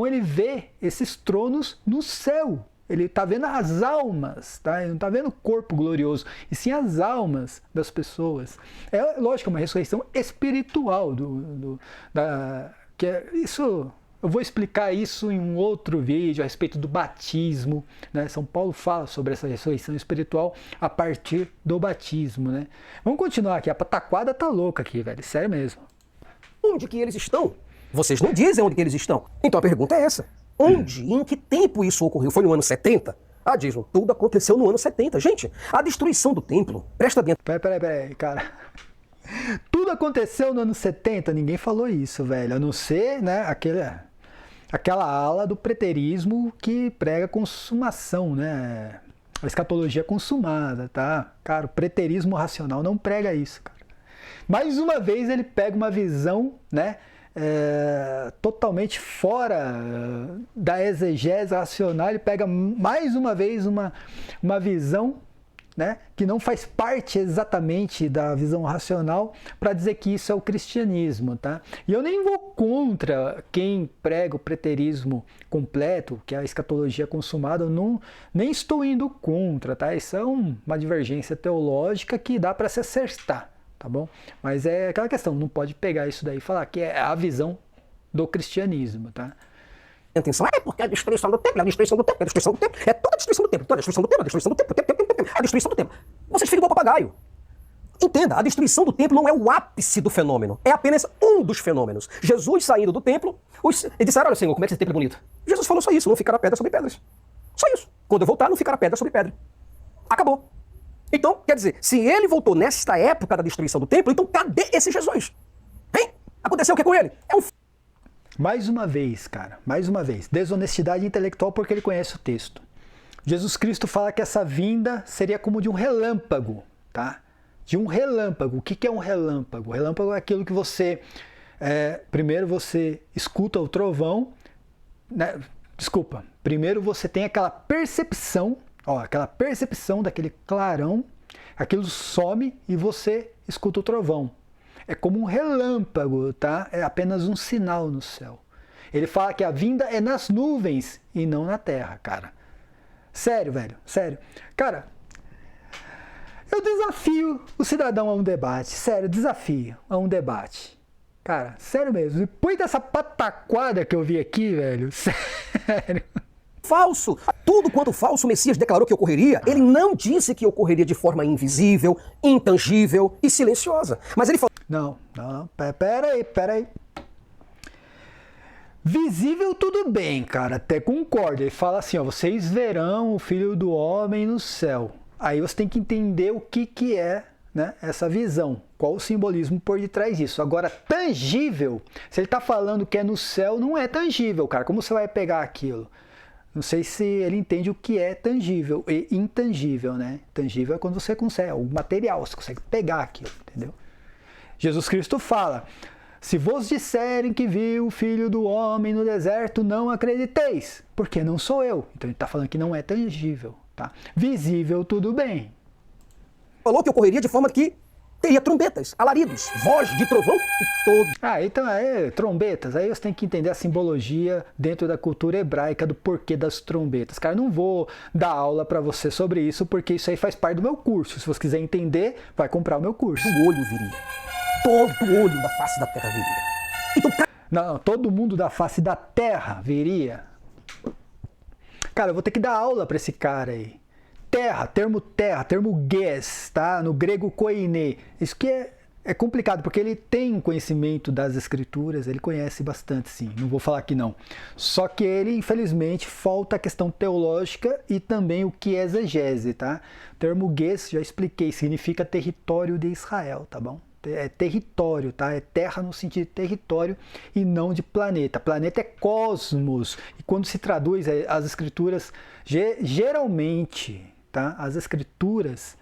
ele vê esses tronos no céu. Ele está vendo as almas, tá? Ele não está vendo o corpo glorioso, e sim as almas das pessoas. É lógico, uma ressurreição espiritual. Isso, eu vou explicar isso em um outro vídeo a respeito do batismo, né? São Paulo fala sobre essa ressurreição espiritual a partir do batismo, né? Vamos continuar aqui, a pataquada tá louca aqui, velho, sério mesmo. Onde que eles estão? Vocês não dizem onde que eles estão. Então a pergunta é essa. Onde e em que tempo isso ocorreu? Foi no ano 70? Ah, dizem, tudo aconteceu no ano 70. Gente, a destruição do templo, presta bem. Peraí, cara. Tudo aconteceu no ano 70? Ninguém falou isso, velho. A não ser, né, aquela ala do preterismo que prega consumação, né? A escatologia consumada, tá? Cara, o preterismo racional não prega isso, cara. Mais uma vez ele pega uma visão, né? Totalmente fora da exegese racional, ele pega mais uma vez uma visão, né, que não faz parte exatamente da visão racional para dizer que isso é o cristianismo, tá? E eu nem vou contra quem prega o preterismo completo, que é a escatologia consumada, eu nem estou indo contra, tá? Isso é uma divergência teológica que dá para se acertar. Tá bom? Mas é aquela questão, não pode pegar isso daí e falar que é a visão do cristianismo, tá? Atenção, é porque a destruição do templo, a destruição do templo, a destruição do templo, é toda a destruição do templo, toda a destruição do templo, a destruição do templo, a destruição do templo. Vocês ficam igual papagaio. Entenda, a destruição do templo não é o ápice do fenômeno, é apenas um dos fenômenos. Jesus saindo do templo, e disseram, olha Senhor, como é que esse templo é bonito. Jesus falou só isso, não ficará pedra sobre pedras. Só isso. Quando eu voltar, não ficará pedra sobre pedra. Acabou. Então, quer dizer, se ele voltou nesta época da destruição do templo, então cadê esse Jesus? Hein? Aconteceu o que com ele? É um... Mais uma vez, cara, mais uma vez, desonestidade intelectual porque ele conhece o texto. Jesus Cristo fala que essa vinda seria como de um relâmpago, tá? De um relâmpago. O que é um relâmpago? O relâmpago é aquilo que você, primeiro você escuta o trovão, né? Desculpa, primeiro você tem aquela percepção, aquela percepção daquele clarão, aquilo some e você escuta o trovão. É como um relâmpago, tá? É apenas um sinal no céu. Ele fala que a vinda é nas nuvens e não na terra, cara. Sério, velho, sério. Cara, eu desafio o cidadão a um debate. Sério, desafio a um debate. Cara, sério mesmo. Depois dessa pataquada que eu vi aqui, velho, sério. Falso. Tudo quanto o falso Messias declarou que ocorreria, ele não disse que ocorreria de forma invisível, intangível e silenciosa. Mas ele falou... Não. Pera aí. Visível tudo bem, cara, até concordo. Ele fala assim, vocês verão o Filho do Homem no céu. Aí você tem que entender o que é, né, essa visão. Qual o simbolismo por detrás disso. Agora, tangível, se ele está falando que é no céu, não é tangível, cara. Como você vai pegar aquilo? Não sei se ele entende o que é tangível e intangível, né? Tangível é quando você consegue, algo material, você consegue pegar aquilo, entendeu? Jesus Cristo fala, se vos disserem que viu o Filho do Homem no deserto, não acrediteis, porque não sou eu. Então ele está falando que não é tangível, tá? Visível, tudo bem. Falou que ocorreria de forma que teria trombetas, alaridos, voz de trovão e todo. Então trombetas. Aí você tem que entender a simbologia dentro da cultura hebraica do porquê das trombetas. Cara, não vou dar aula pra você sobre isso, porque isso aí faz parte do meu curso. Se você quiser entender, vai comprar o meu curso. O olho viria. Todo olho da face da terra viria. Então, não, todo mundo da face da terra viria. Cara, eu vou ter que dar aula pra esse cara aí. Terra, termo ges, tá? No grego koine. Isso que é complicado, porque ele tem conhecimento das escrituras, ele conhece bastante, sim. Não vou falar que não. Só que ele, infelizmente, falta a questão teológica e também o que é exegese, tá? O termo ges, já expliquei, significa território de Israel, tá bom? É território, tá? É terra no sentido de território e não de planeta. Planeta é cosmos. E quando se traduz as escrituras, geralmente, tá? As escrituras,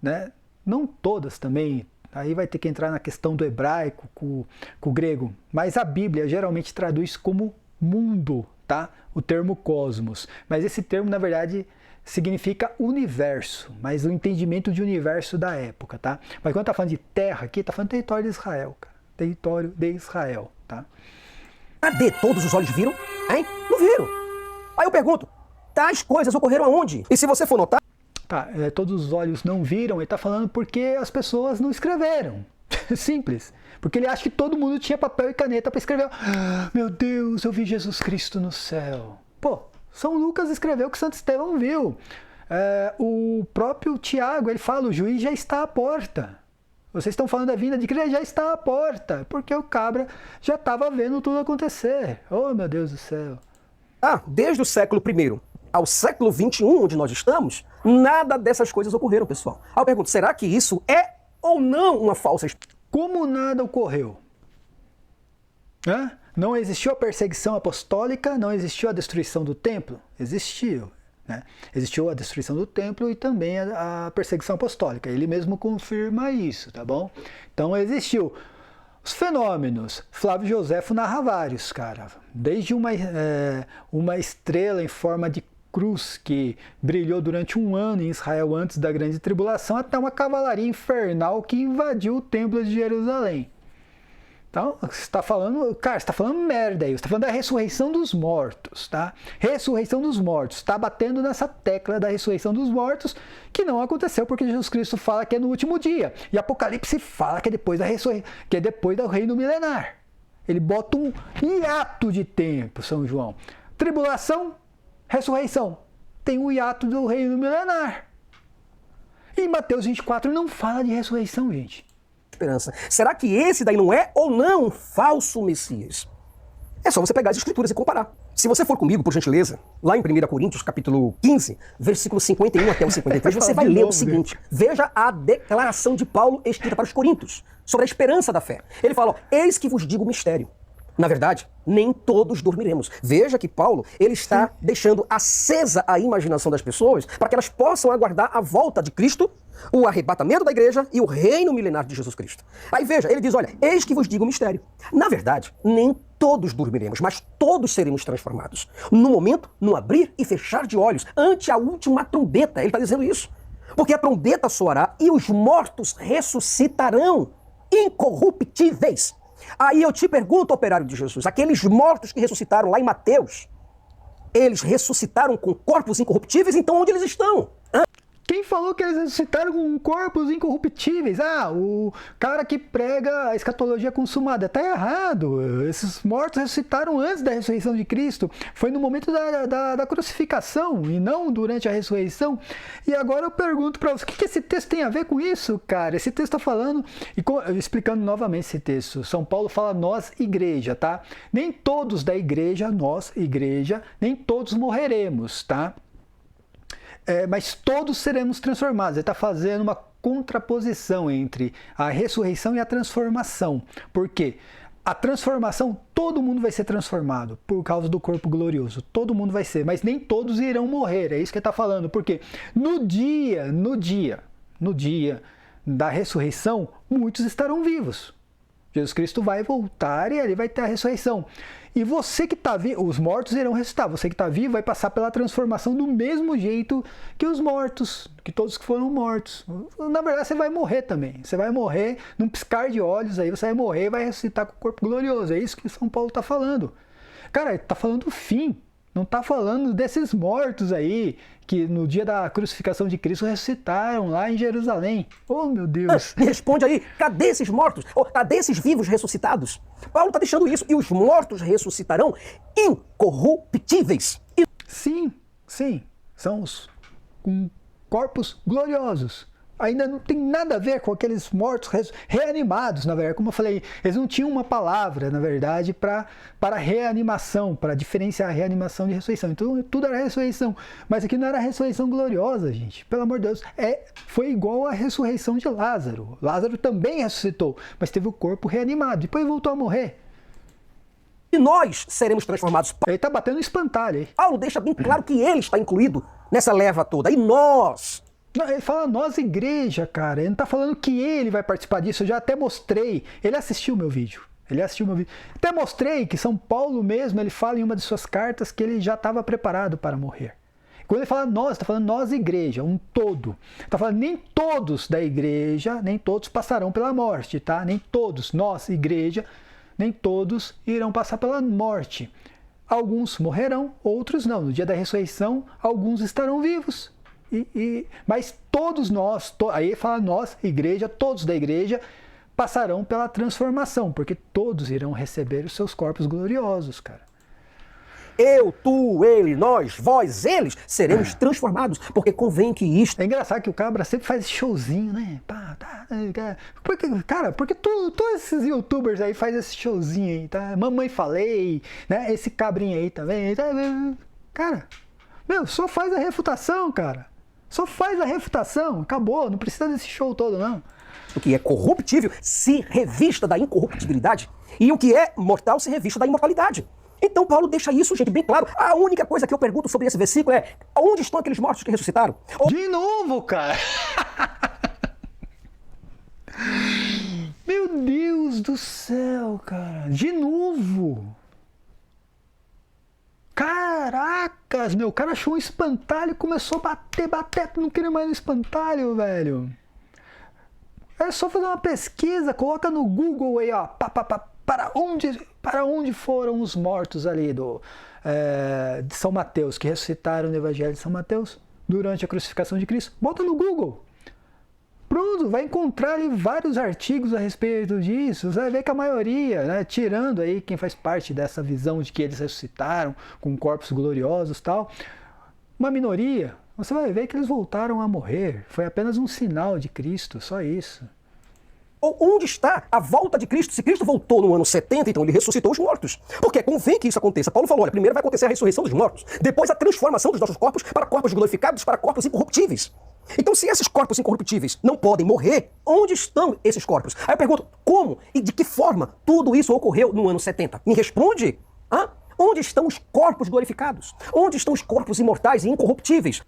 né? Não todas também, aí vai ter que entrar na questão do hebraico com o grego, mas a Bíblia geralmente traduz como mundo, tá? O termo cosmos. Mas esse termo, na verdade, significa universo, mas o entendimento de universo da época, tá? Mas quando tá falando de terra aqui, tá falando de território de Israel, cara. Território de Israel, tá? Cadê? Todos os olhos viram? Hein? Não viram. Aí eu pergunto, tais coisas ocorreram aonde? E se você for notar... Tá, todos os olhos não viram, ele tá falando porque as pessoas não escreveram. Simples. Porque ele acha que todo mundo tinha papel e caneta para escrever. Meu Deus, eu vi Jesus Cristo no céu. Pô, São Lucas escreveu que Santo Estevão viu. O próprio Tiago, ele fala, o juiz já está à porta. Vocês estão falando da vinda de Cristo, já está à porta. Porque o cabra já estava vendo tudo acontecer. Oh, meu Deus do céu. Desde o século I ao século XXI, onde nós estamos, nada dessas coisas ocorreram, pessoal. Aí eu pergunto, será que isso é ou não uma falsa... Como nada ocorreu? Não existiu a perseguição apostólica, não existiu a destruição do templo? Existiu. Né? Existiu a destruição do templo e também a perseguição apostólica. Ele mesmo confirma isso, tá bom? Então existiu. Os fenômenos. Flávio Joséfo narra vários, cara. Desde uma estrela em forma de cruz que brilhou durante 1 ano em Israel antes da grande tribulação, até uma cavalaria infernal que invadiu o templo de Jerusalém. Então, você está falando, cara, você está falando merda aí, você está falando da ressurreição dos mortos, tá? Ressurreição dos mortos, está batendo nessa tecla da ressurreição dos mortos, que não aconteceu porque Jesus Cristo fala que é no último dia. E Apocalipse fala que é depois da ressurreição, que é depois do reino milenar. Ele bota um hiato de tempo, São João. Tribulação, ressurreição. Tem um hiato do reino milenar. E Mateus 24 não fala de ressurreição, gente. Esperança. Será que esse daí não é ou não um falso Messias? É só você pegar as escrituras e comparar. Se você for comigo, por gentileza, lá em 1 Coríntios, capítulo 15, versículo 51 até o 53, você vai ler o seguinte. Veja a declaração de Paulo escrita para os Coríntios, sobre a esperança da fé. Ele fala, ó, eis que vos digo o mistério. Na verdade, nem todos dormiremos. Veja que Paulo, ele está deixando acesa a imaginação das pessoas para que elas possam aguardar a volta de Cristo, o arrebatamento da igreja e o reino milenar de Jesus Cristo. Aí veja, ele diz, olha, eis que vos digo o mistério. Na verdade, nem todos dormiremos, mas todos seremos transformados. No momento, no abrir e fechar de olhos, ante a última trombeta. Ele está dizendo isso. Porque a trombeta soará e os mortos ressuscitarão incorruptíveis. Aí eu te pergunto, operário de Jesus, aqueles mortos que ressuscitaram lá em Mateus, eles ressuscitaram com corpos incorruptíveis, então onde eles estão? Quem falou que eles ressuscitaram com corpos incorruptíveis? Ah, o cara que prega a escatologia consumada. Tá errado. Esses mortos ressuscitaram antes da ressurreição de Cristo. Foi no momento da crucificação e não durante a ressurreição. E agora eu pergunto para você, o que esse texto tem a ver com isso, cara? Esse texto está falando, explicando novamente esse texto. São Paulo fala nós, igreja, tá? Nem todos da igreja, nós, igreja, nem todos morreremos, tá? Mas todos seremos transformados. Ele está fazendo uma contraposição entre a ressurreição e a transformação. Por quê? A transformação, todo mundo vai ser transformado por causa do corpo glorioso. Todo mundo vai ser, mas nem todos irão morrer. É isso que ele está falando. Porque no dia da ressurreição, muitos estarão vivos. Jesus Cristo vai voltar e ali vai ter a ressurreição. E você que está vivo, os mortos irão ressuscitar. Você que está vivo vai passar pela transformação do mesmo jeito que os mortos, que todos que foram mortos. Na verdade, você vai morrer também. Você vai morrer num piscar de olhos, aí você vai morrer e vai ressuscitar com o corpo glorioso. É isso que São Paulo está falando. Cara, ele está falando do fim. Não está falando desses mortos aí, que no dia da crucificação de Cristo ressuscitaram lá em Jerusalém. Oh, meu Deus! Me responde aí, cadê esses mortos? Ou cadê esses vivos ressuscitados? Paulo está deixando isso. E os mortos ressuscitarão incorruptíveis. Sim, são os com corpos gloriosos. Ainda não tem nada a ver com aqueles mortos reanimados, na verdade. Como eu falei, eles não tinham uma palavra, na verdade, para reanimação, para diferenciar a reanimação de ressurreição. Então, tudo era ressurreição. Mas aqui não era ressurreição gloriosa, gente. Pelo amor de Deus. Foi igual à ressurreição de Lázaro. Lázaro também ressuscitou, mas teve o corpo reanimado. Depois voltou a morrer. E nós seremos transformados. Ele está batendo um espantalho aí. Paulo deixa bem claro que ele está incluído nessa leva toda. E nós... Não, ele fala nós, igreja, cara. Ele não está falando que ele vai participar disso. Eu já até mostrei. Ele assistiu o meu vídeo. Até mostrei que São Paulo mesmo, ele fala em uma de suas cartas que ele já estava preparado para morrer. Quando ele fala nós, está falando nós, igreja, um todo. Está falando nem todos da igreja, nem todos passarão pela morte, tá? Nem todos, nós, igreja, nem todos irão passar pela morte. Alguns morrerão, outros não. No dia da ressurreição, alguns estarão vivos. Mas todos nós, aí fala nós, igreja, todos da igreja passarão pela transformação, porque todos irão receber os seus corpos gloriosos, cara. Eu, tu, ele, nós, vós, eles seremos transformados, porque convém que isto... É engraçado que o cabra sempre faz esse showzinho, né? Porque todos esses youtubers aí fazem esse showzinho aí, tá? Mamãe falei, né? Esse cabrinho aí também. Cara, só faz a refutação, cara. Só faz a refutação, acabou, não precisa desse show todo, não. O que é corruptível se revista da incorruptibilidade, e o que é mortal se revista da imortalidade. Então Paulo deixa isso, gente, bem claro. A única coisa que eu pergunto sobre esse versículo é: onde estão aqueles mortos que ressuscitaram? De novo, cara! Meu Deus do céu, cara! De novo! Caracas, meu, o cara achou um espantalho e começou a bater, não queria mais um espantalho, velho. É só fazer uma pesquisa, coloca no Google aí, ó, para onde foram os mortos ali de São Mateus, que ressuscitaram no Evangelho de São Mateus durante a crucificação de Cristo. Bota no Google. Pronto, vai encontrar ali vários artigos a respeito disso. Você vai ver que a maioria, né, tirando aí quem faz parte dessa visão de que eles ressuscitaram com corpos gloriosos e tal, uma minoria, você vai ver que eles voltaram a morrer. Foi apenas um sinal de Cristo, só isso. Onde está a volta de Cristo? Se Cristo voltou no ano 70, então ele ressuscitou os mortos. Porque convém que isso aconteça. Paulo falou, olha, primeiro vai acontecer a ressurreição dos mortos, depois a transformação dos nossos corpos para corpos glorificados, para corpos incorruptíveis. Então, se esses corpos incorruptíveis não podem morrer, onde estão esses corpos? Aí eu pergunto, como e de que forma tudo isso ocorreu no ano 70? Me responde. Onde estão os corpos glorificados? Onde estão os corpos imortais e incorruptíveis?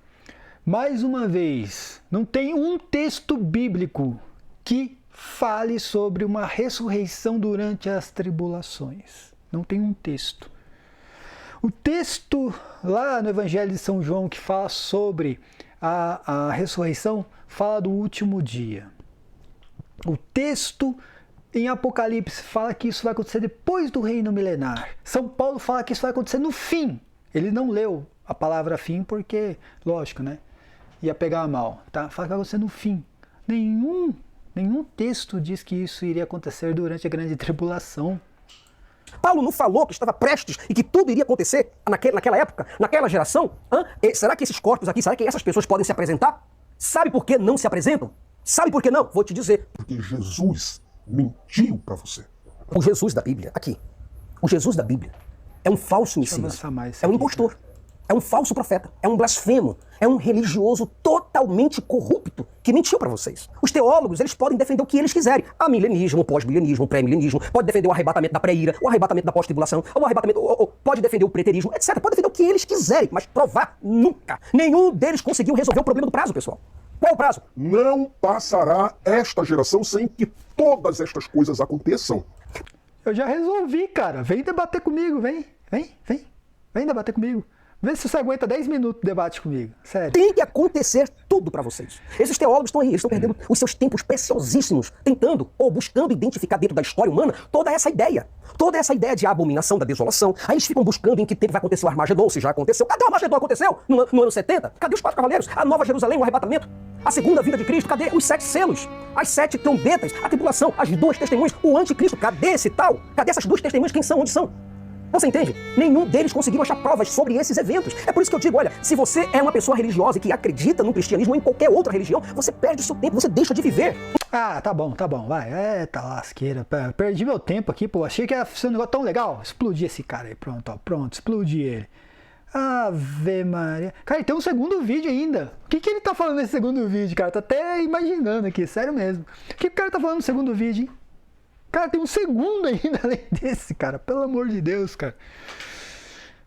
Mais uma vez, não tem um texto bíblico que fale sobre uma ressurreição durante as tribulações. Não tem um texto. O texto lá no Evangelho de São João que fala sobre a ressurreição fala do último dia. O texto em Apocalipse fala que isso vai acontecer depois do reino milenar. São Paulo fala que isso vai acontecer no fim. Ele não leu a palavra fim porque, lógico, né? Ia pegar mal, tá? Fala que vai acontecer no fim. Nenhum texto diz que isso iria acontecer durante a grande tribulação. Paulo não falou que estava prestes e que tudo iria acontecer naquela época, naquela geração? Será que esses corpos aqui, será que essas pessoas podem se apresentar? Sabe por que não se apresentam? Sabe por que não? Vou te dizer. Porque Jesus mentiu para você. O Jesus da Bíblia, aqui. O Jesus da Bíblia é um falso Messias. É um impostor. É um falso profeta, é um blasfemo, é um religioso totalmente corrupto que mentiu para vocês. Os teólogos, eles podem defender o que eles quiserem. Milenismo, pós-milenismo, pré-milenismo, pode defender o arrebatamento da pré-ira, o arrebatamento da pós-tribulação, o arrebatamento, pode defender o preterismo, etc. Pode defender o que eles quiserem, mas provar nunca. Nenhum deles conseguiu resolver o problema do prazo, pessoal. Qual o prazo? Não passará esta geração sem que todas estas coisas aconteçam. Eu já resolvi, cara. Vem debater comigo, vem. Vem debater comigo. Vê se você aguenta 10 minutos de debate comigo. Sério. Tem que acontecer tudo para vocês. Esses teólogos estão aí, eles estão perdendo os seus tempos preciosíssimos, tentando ou buscando identificar dentro da história humana toda essa ideia de abominação, da desolação. Aí eles ficam buscando em que tempo vai acontecer o Armagedon, se já aconteceu. Cadê o Armagedon? Aconteceu no ano 70? Cadê os 4 cavaleiros? A Nova Jerusalém, o arrebatamento? A segunda vinda de Cristo? Cadê os 7 selos? As 7 trombetas? A tribulação? As 2 testemunhas? O anticristo? Cadê esse tal? Cadê essas 2 testemunhas? Quem são? Onde são? Você entende? Nenhum deles conseguiu achar provas sobre esses eventos. É por isso que eu digo, olha, se você é uma pessoa religiosa e que acredita no cristianismo ou em qualquer outra religião, você perde o seu tempo, você deixa de viver. Tá bom, vai. Tá lasqueira. Perdi meu tempo aqui, pô. Achei que ia ser um negócio tão legal. Explodi esse cara aí, pronto, explodi ele. Ave Maria. Cara, e tem um segundo vídeo ainda. O que ele tá falando nesse segundo vídeo, cara? Tô até imaginando aqui, sério mesmo. O que o cara tá falando no segundo vídeo, hein? Cara, tem um segundo ainda além desse, cara. Pelo amor de Deus, cara.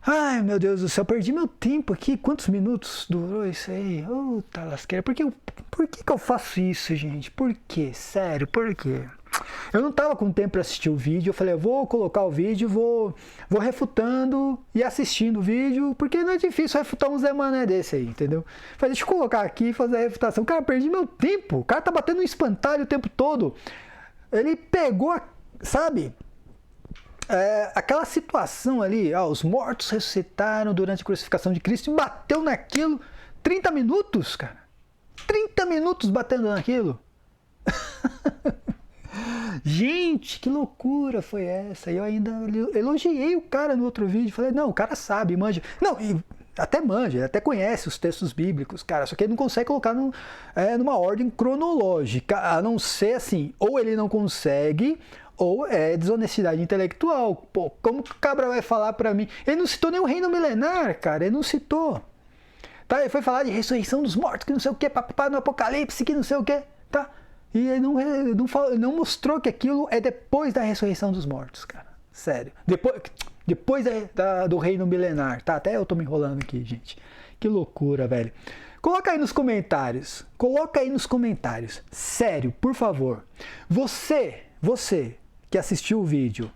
Ai, meu Deus do céu. Perdi meu tempo aqui. Quantos minutos durou isso aí? Tá lasqueira. Por que eu faço isso, gente? Por quê? Sério, por quê? Eu não tava com tempo para assistir o vídeo. Eu falei, eu vou colocar o vídeo, vou refutando e assistindo o vídeo, porque não é difícil refutar um Zé Mané desse aí, entendeu? Falei, deixa eu colocar aqui e fazer a refutação. Cara, perdi meu tempo. O cara tá batendo um espantalho o tempo todo. Ele pegou, sabe, aquela situação ali, os mortos ressuscitaram durante a crucificação de Cristo e bateu naquilo 30 minutos, cara. 30 minutos batendo naquilo. Gente, que loucura foi essa? E eu ainda elogiei o cara no outro vídeo. Falei, não, o cara sabe, manja. Não, até manja, ele até conhece os textos bíblicos, cara, só que ele não consegue colocar numa ordem cronológica, a não ser assim, ou ele não consegue, ou é desonestidade intelectual. Pô, como que o cabra vai falar pra mim? Ele não citou nem o reino milenar, cara, ele não citou. Tá, ele foi falar de ressurreição dos mortos, que não sei o que, papapá no Apocalipse, que não sei o que, tá? E ele não mostrou que aquilo é depois da ressurreição dos mortos, cara, sério. Depois do reino milenar, tá? Até eu tô me enrolando aqui, gente. Que loucura, velho. Coloca aí nos comentários. Sério, por favor. Você que assistiu o vídeo,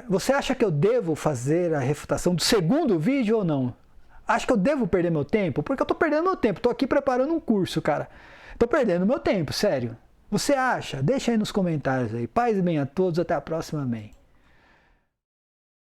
você acha que eu devo fazer a refutação do segundo vídeo ou não? Acha que eu devo perder meu tempo? Porque eu tô perdendo meu tempo. Tô aqui preparando um curso, cara. Tô perdendo meu tempo, sério. Você acha? Deixa aí nos comentários aí. Paz e bem a todos. Até a próxima. Amém.